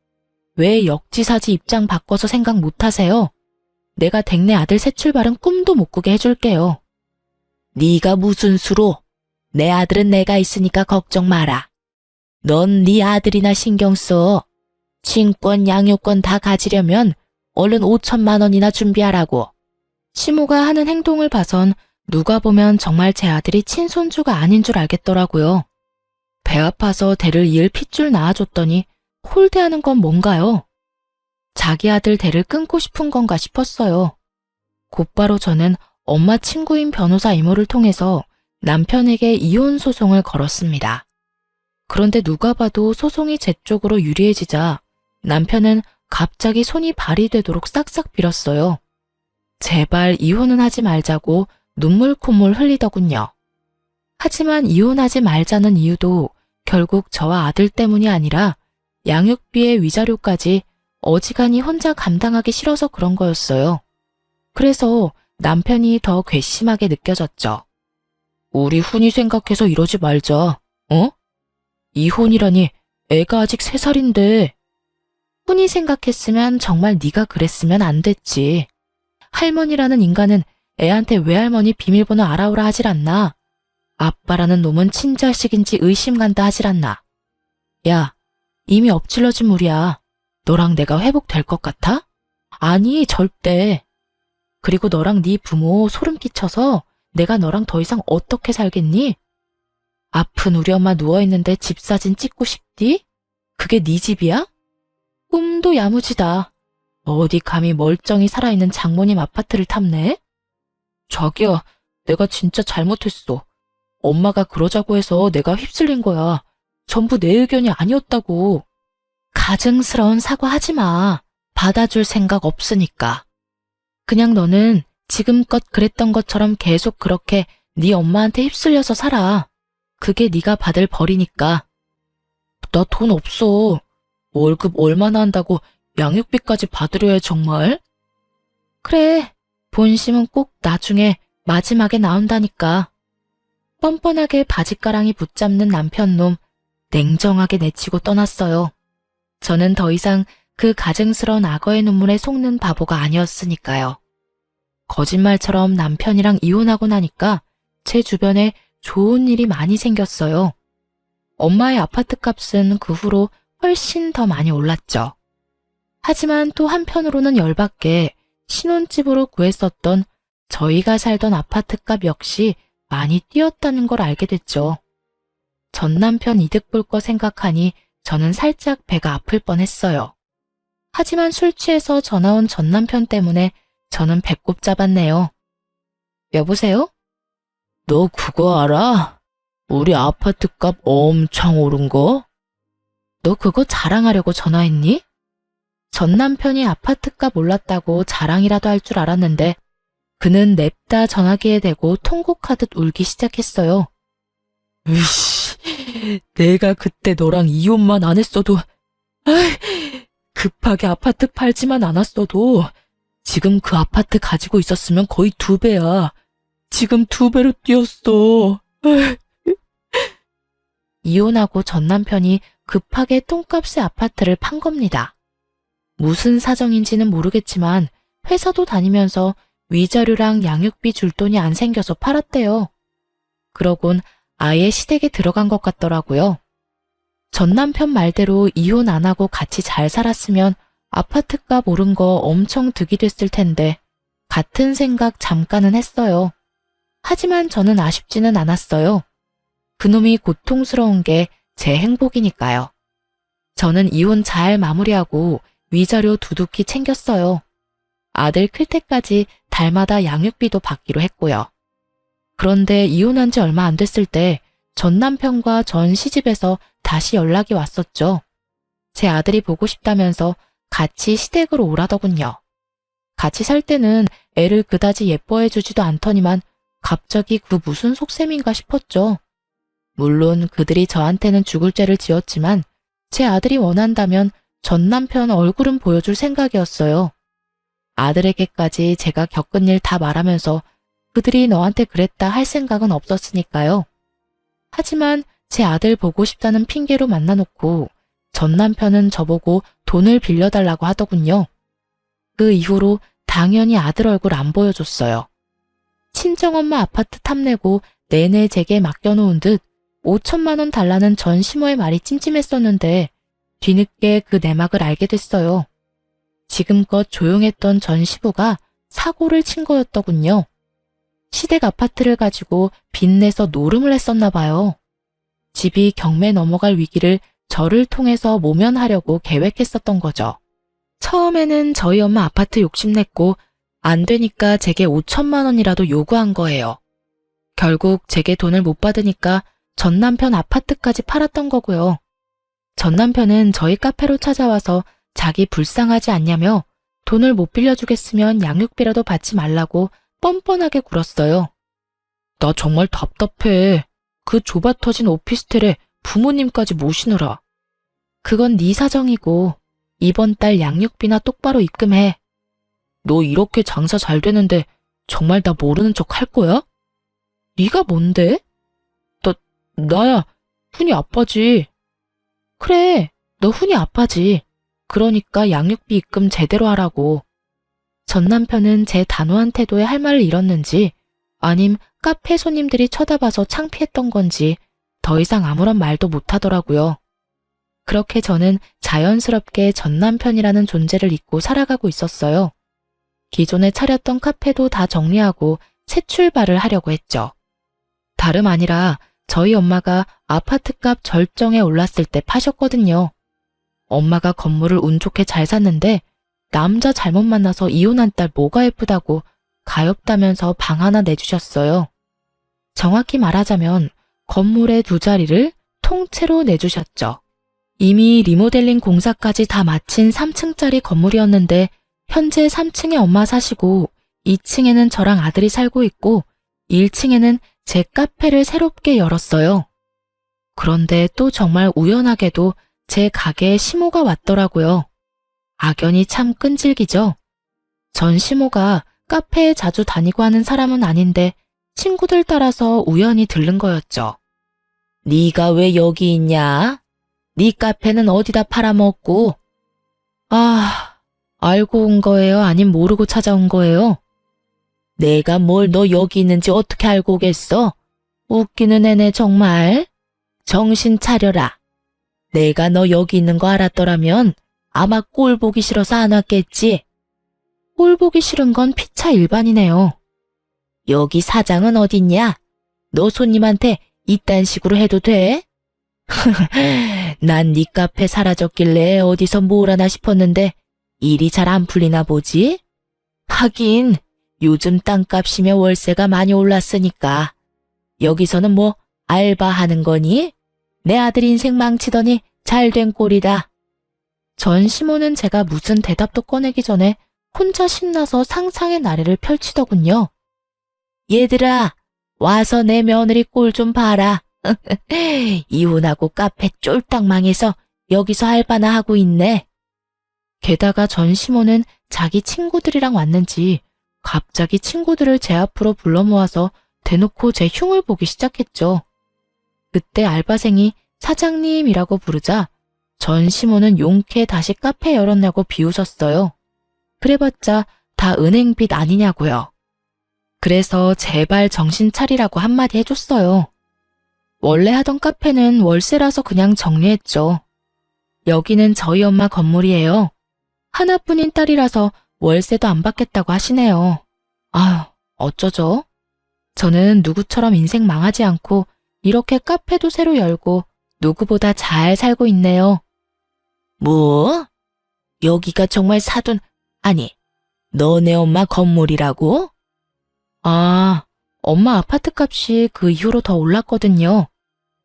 A: 왜 역지사지 입장 바꿔서 생각 못 하세요? 내가 댁내 아들 새 출발은 꿈도 못 꾸게 해줄게요. 네가 무슨 수로? 내 아들은 내가 있으니까 걱정 마라. 넌 네 아들이나 신경 써. 친권, 양육권 다 가지려면 얼른 5천만 원이나 준비하라고. 시모가 하는 행동을 봐선 누가 보면 정말 제 아들이 친손주가 아닌 줄 알겠더라고요. 배 아파서 대를 이을 핏줄 낳아줬더니 홀대하는 건 뭔가요? 자기 아들 대를 끊고 싶은 건가 싶었어요. 곧바로 저는 엄마 친구인 변호사 이모를 통해서 남편에게 이혼 소송을 걸었습니다. 그런데 누가 봐도 소송이 제 쪽으로 유리해지자 남편은 갑자기 손이 발이 되도록 싹싹 빌었어요. 제발 이혼은 하지 말자고 눈물 콧물 흘리더군요. 하지만 이혼하지 말자는 이유도 결국 저와 아들 때문이 아니라 양육비의 위자료까지 어지간히 혼자 감당하기 싫어서 그런 거였어요. 그래서 남편이 더 괘씸하게 느껴졌죠. 우리 훈이 생각해서 이러지 말자. 어? 이혼이라니 애가 아직 3살인데. 훈이 생각했으면 정말 네가 그랬으면 안 됐지. 할머니라는 인간은 애한테 외할머니 비밀번호 알아오라 하질 않나. 아빠라는 놈은 친자식인지 의심간다 하질 않나. 야, 이미 엎질러진 물이야. 너랑 내가 회복될 것 같아? 아니, 절대. 그리고 너랑 네 부모 소름 끼쳐서 내가 너랑 더 이상 어떻게 살겠니? 아픈 우리 엄마 누워있는데 집 사진 찍고 싶디? 그게 네 집이야? 꿈도 야무지다. 어디 감히 멀쩡히 살아있는 장모님 아파트를 탐내? 자기야, 내가 진짜 잘못했어. 엄마가 그러자고 해서 내가 휩쓸린 거야. 전부 내 의견이 아니었다고. 가증스러운 사과하지 마. 받아줄 생각 없으니까. 그냥 너는 지금껏 그랬던 것처럼 계속 그렇게 네 엄마한테 휩쓸려서 살아. 그게 네가 받을 벌이니까. 나 돈 없어. 월급 얼마나 한다고 양육비까지 받으려 해 정말? 그래, 본심은 꼭 나중에 마지막에 나온다니까. 뻔뻔하게 바짓가랑이 붙잡는 남편놈 냉정하게 내치고 떠났어요. 저는 더 이상 그 가증스러운 악어의 눈물에 속는 바보가 아니었으니까요. 거짓말처럼 남편이랑 이혼하고 나니까 제 주변에 좋은 일이 많이 생겼어요. 엄마의 아파트 값은 그 후로 훨씬 더 많이 올랐죠. 하지만 또 한편으로는 열받게 신혼집으로 구했었던 저희가 살던 아파트 값 역시 많이 뛰었다는 걸 알게 됐죠. 전 남편 이득 볼 거 생각하니 저는 살짝 배가 아플 뻔했어요. 하지만 술 취해서 전화 온 전 남편 때문에 저는 배꼽 잡았네요. 여보세요? 너 그거 알아? 우리 아파트 값 엄청 오른 거? 너 그거 자랑하려고 전화했니? 전 남편이 아파트 값 올랐다고 자랑이라도 할 줄 알았는데 그는 냅다 전화기에 대고 통곡하듯 울기 시작했어요. 으씨, 내가 그때 너랑 이혼만 안 했어도, 급하게 아파트 팔지만 않았어도 지금 그 아파트 가지고 있었으면 거의 2배야. 지금 2배로 뛰었어. 이혼하고 전 남편이 급하게 똥값의 아파트를 판 겁니다. 무슨 사정인지는 모르겠지만 회사도 다니면서 위자료랑 양육비 줄 돈이 안 생겨서 팔았대요. 그러곤 아예 시댁에 들어간 것 같더라고요. 전 남편 말대로 이혼 안 하고 같이 잘 살았으면 아파트값 오른 거 엄청 득이 됐을 텐데 같은 생각 잠깐은 했어요. 하지만 저는 아쉽지는 않았어요. 그놈이 고통스러운 게 제 행복이니까요. 저는 이혼 잘 마무리하고 위자료 두둑히 챙겼어요. 아들 클 때까지 달마다 양육비도 받기로 했고요. 그런데 이혼한 지 얼마 안 됐을 때 전 남편과 전 시집에서 다시 연락이 왔었죠. 제 아들이 보고 싶다면서 같이 시댁으로 오라더군요. 같이 살 때는 애를 그다지 예뻐해 주지도 않더니만 갑자기 그 무슨 속셈인가 싶었죠. 물론 그들이 저한테는 죽을 죄를 지었지만 제 아들이 원한다면 전 남편 얼굴은 보여줄 생각이었어요. 아들에게까지 제가 겪은 일 다 말하면서 그들이 너한테 그랬다 할 생각은 없었으니까요. 하지만 제 아들 보고 싶다는 핑계로 만나놓고 전 남편은 저보고 돈을 빌려달라고 하더군요. 그 이후로 당연히 아들 얼굴 안 보여줬어요. 친정엄마 아파트 탐내고 내내 제게 맡겨놓은 듯 5천만 원 달라는 전 시모의 말이 찜찜했었는데 뒤늦게 그 내막을 알게 됐어요. 지금껏 조용했던 전 시부가 사고를 친 거였더군요. 시댁 아파트를 가지고 빚내서 노름을 했었나 봐요. 집이 경매 넘어갈 위기를 저를 통해서 모면하려고 계획했었던 거죠. 처음에는 저희 엄마 아파트 욕심냈고 안 되니까 제게 5천만 원이라도 요구한 거예요. 결국 제게 돈을 못 받으니까 전 남편 아파트까지 팔았던 거고요. 전 남편은 저희 카페로 찾아와서 자기 불쌍하지 않냐며 돈을 못 빌려주겠으면 양육비라도 받지 말라고 뻔뻔하게 굴었어요. 나 정말 답답해. 그 좁아터진 오피스텔에 부모님까지 모시느라. 그건 네 사정이고 이번 달 양육비나 똑바로 입금해. 너 이렇게 장사 잘 되는데 정말 나 모르는 척 할 거야? 네가 뭔데? 나야 훈이 아빠지. 그래, 너 훈이 아빠지. 그러니까 양육비 입금 제대로 하라고. 전 남편은 제 단호한 태도에 할 말을 잃었는지 아님 카페 손님들이 쳐다봐서 창피했던 건지 더 이상 아무런 말도 못하더라고요. 그렇게 저는 자연스럽게 전 남편이라는 존재를 잊고 살아가고 있었어요. 기존에 차렸던 카페도 다 정리하고 새 출발을 하려고 했죠. 다름 아니라 저희 엄마가 아파트값 절정에 올랐을 때 파셨거든요. 엄마가 건물을 운 좋게 잘 샀는데 남자 잘못 만나서 이혼한 딸 뭐가 예쁘다고 가엾다면서 방 하나 내주셨어요. 정확히 말하자면 건물의 2자리를 통째로 내주셨죠. 이미 리모델링 공사까지 다 마친 3층짜리 건물이었는데 현재 3층에 엄마 사시고 2층에는 저랑 아들이 살고 있고 1층에는 제 카페를 새롭게 열었어요. 그런데 또 정말 우연하게도 제 가게에 시모가 왔더라고요. 악연이 참 끈질기죠. 전 시모가 카페에 자주 다니고 하는 사람은 아닌데 친구들 따라서 우연히 들른 거였죠. 네가 왜 여기 있냐? 네 카페는 어디다 팔아먹고? 알고 온 거예요? 아님 모르고 찾아온 거예요? 내가 뭘 너 여기 있는지 어떻게 알고 오겠어? 웃기는 애네 정말. 정신 차려라. 내가 너 여기 있는 거 알았더라면 아마 꼴 보기 싫어서 안 왔겠지. 꼴 보기 싫은 건 피차 일반이네요. 여기 사장은 어딨냐? 너 손님한테 이딴 식으로 해도 돼? 난 네 카페 사라졌길래 어디서 뭘 하나 싶었는데 일이 잘 안 풀리나 보지? 하긴 요즘 땅값이며 월세가 많이 올랐으니까 여기서는 뭐 알바하는 거니? 내 아들 인생 망치더니 잘된 꼴이다. 전 시모는 제가 무슨 대답도 꺼내기 전에 혼자 신나서 상상의 나래를 펼치더군요. 얘들아, 와서 내 며느리 꼴 좀 봐라. 이혼하고 카페 쫄딱 망해서 여기서 알바나 하고 있네. 게다가 전 시모는 자기 친구들이랑 왔는지 갑자기 친구들을 제 앞으로 불러 모아서 대놓고 제 흉을 보기 시작했죠. 그때 알바생이 사장님이라고 부르자 전 시모는 용케 다시 카페 열었냐고 비웃었어요. 그래봤자 다 은행빚 아니냐고요. 그래서 제발 정신 차리라고 한마디 해줬어요. 원래 하던 카페는 월세라서 그냥 정리했죠. 여기는 저희 엄마 건물이에요. 하나뿐인 딸이라서 월세도 안 받겠다고 하시네요. 어쩌죠? 저는 누구처럼 인생 망하지 않고 이렇게 카페도 새로 열고 누구보다 잘 살고 있네요. 뭐? 여기가 정말 아니, 너네 엄마 건물이라고? 엄마 아파트 값이 그 이후로 더 올랐거든요.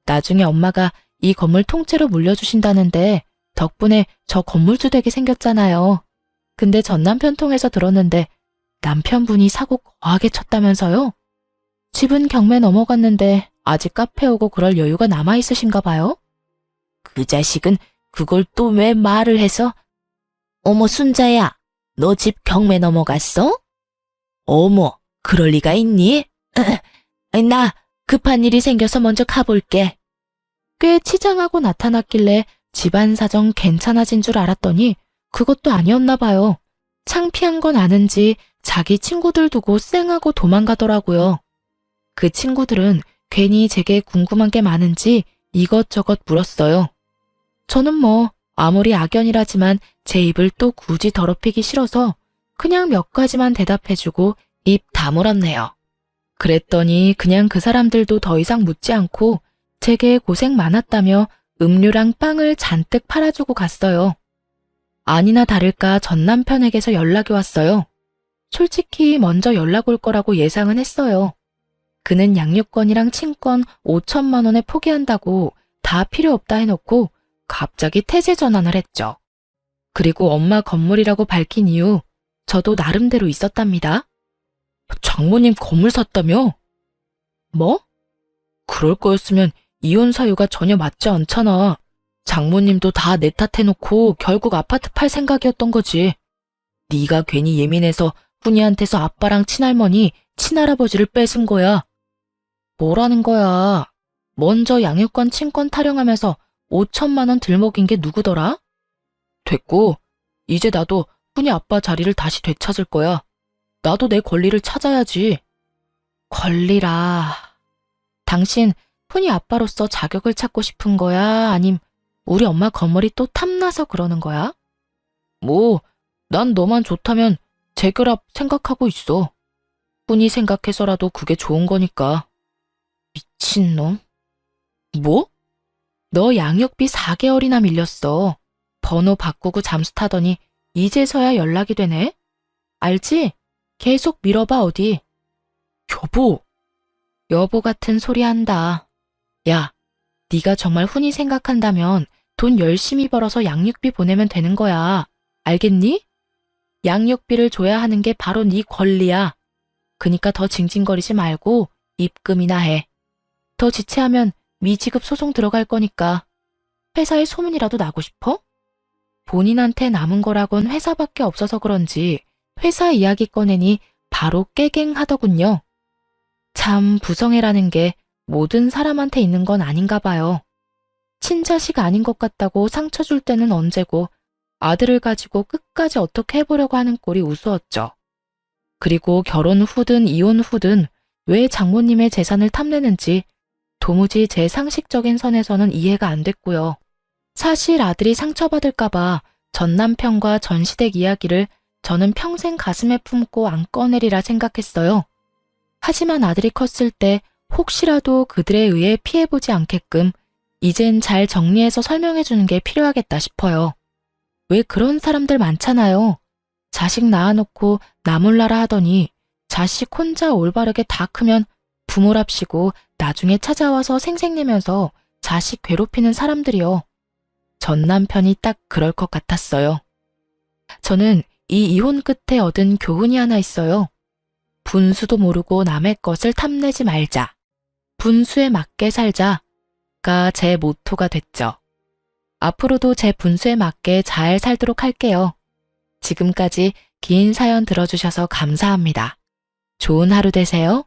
A: 나중에 엄마가 이 건물 통째로 물려주신다는데 덕분에 저 건물주 되게 생겼잖아요. 근데 전 남편 통해서 들었는데 남편분이 사고 거하게 쳤다면서요? 집은 경매 넘어갔는데 아직 카페 오고 그럴 여유가 남아있으신가 봐요? 그 자식은 그걸 또 왜 말을 해서? 어머 순자야, 너 집 경매 넘어갔어? 어머, 그럴 리가 있니? 나 급한 일이 생겨서 먼저 가볼게. 꽤 치장하고 나타났길래 집안 사정 괜찮아진 줄 알았더니 그것도 아니었나 봐요. 창피한 건 아는지 자기 친구들 두고 쌩하고 도망가더라고요. 그 친구들은 괜히 제게 궁금한 게 많은지 이것저것 물었어요. 저는 뭐 아무리 악연이라지만 제 입을 또 굳이 더럽히기 싫어서 그냥 몇 가지만 대답해주고 입 다물었네요. 그랬더니 그냥 그 사람들도 더 이상 묻지 않고 제게 고생 많았다며 음료랑 빵을 잔뜩 팔아주고 갔어요. 아니나 다를까 전 남편에게서 연락이 왔어요. 솔직히 먼저 연락 올 거라고 예상은 했어요. 그는 양육권이랑 친권 5천만 원에 포기한다고 다 필요 없다 해놓고 갑자기 태세 전환을 했죠. 그리고 엄마 건물이라고 밝힌 이유 저도 나름대로 있었답니다. 장모님 건물 샀다며? 뭐? 그럴 거였으면 이혼 사유가 전혀 맞지 않잖아. 장모님도 다 내 탓해놓고 결국 아파트 팔 생각이었던 거지. 네가 괜히 예민해서 훈이한테서 아빠랑 친할머니, 친할아버지를 뺏은 거야. 뭐라는 거야? 먼저 양육권 친권 타령하면서 5천만 원 들먹인 게 누구더라? 됐고, 이제 나도 훈이 아빠 자리를 다시 되찾을 거야. 나도 내 권리를 찾아야지. 권리라. 당신 훈이 아빠로서 자격을 찾고 싶은 거야? 아님 우리 엄마 건물이 또 탐나서 그러는 거야? 뭐, 난 너만 좋다면 재결합 생각하고 있어. 훈이 생각해서라도 그게 좋은 거니까. 미친놈. 뭐? 너 양육비 4개월이나 밀렸어. 번호 바꾸고 잠수 타더니 이제서야 연락이 되네? 알지? 계속 밀어봐 어디. 여보. 여보 같은 소리 한다. 야, 네가 정말 훈이 생각한다면 돈 열심히 벌어서 양육비 보내면 되는 거야. 알겠니? 양육비를 줘야 하는 게 바로 네 권리야. 그니까 더 징징거리지 말고 입금이나 해. 더 지체하면 미지급 소송 들어갈 거니까. 회사에 소문이라도 나고 싶어? 본인한테 남은 거라곤 회사밖에 없어서 그런지 회사 이야기 꺼내니 바로 깨갱하더군요. 참 부성애라는 게 모든 사람한테 있는 건 아닌가 봐요. 친자식 아닌 것 같다고 상처 줄 때는 언제고 아들을 가지고 끝까지 어떻게 해보려고 하는 꼴이 우스웠죠. 그리고 결혼 후든 이혼 후든 왜 장모님의 재산을 탐내는지 도무지 제 상식적인 선에서는 이해가 안 됐고요. 사실 아들이 상처받을까봐 전 남편과 전 시댁 이야기를 저는 평생 가슴에 품고 안 꺼내리라 생각했어요. 하지만 아들이 컸을 때 혹시라도 그들에 의해 피해보지 않게끔 이젠 잘 정리해서 설명해주는 게 필요하겠다 싶어요. 왜 그런 사람들 많잖아요. 자식 낳아놓고 나 몰라라 하더니 자식 혼자 올바르게 다 크면 부모랍시고 나중에 찾아와서 생색내면서 자식 괴롭히는 사람들이요. 전 남편이 딱 그럴 것 같았어요. 저는 이 이혼 끝에 얻은 교훈이 하나 있어요. 분수도 모르고 남의 것을 탐내지 말자. 분수에 맞게 살자가 제 모토가 됐죠. 앞으로도 제 분수에 맞게 잘 살도록 할게요. 지금까지 긴 사연 들어주셔서 감사합니다. 좋은 하루 되세요.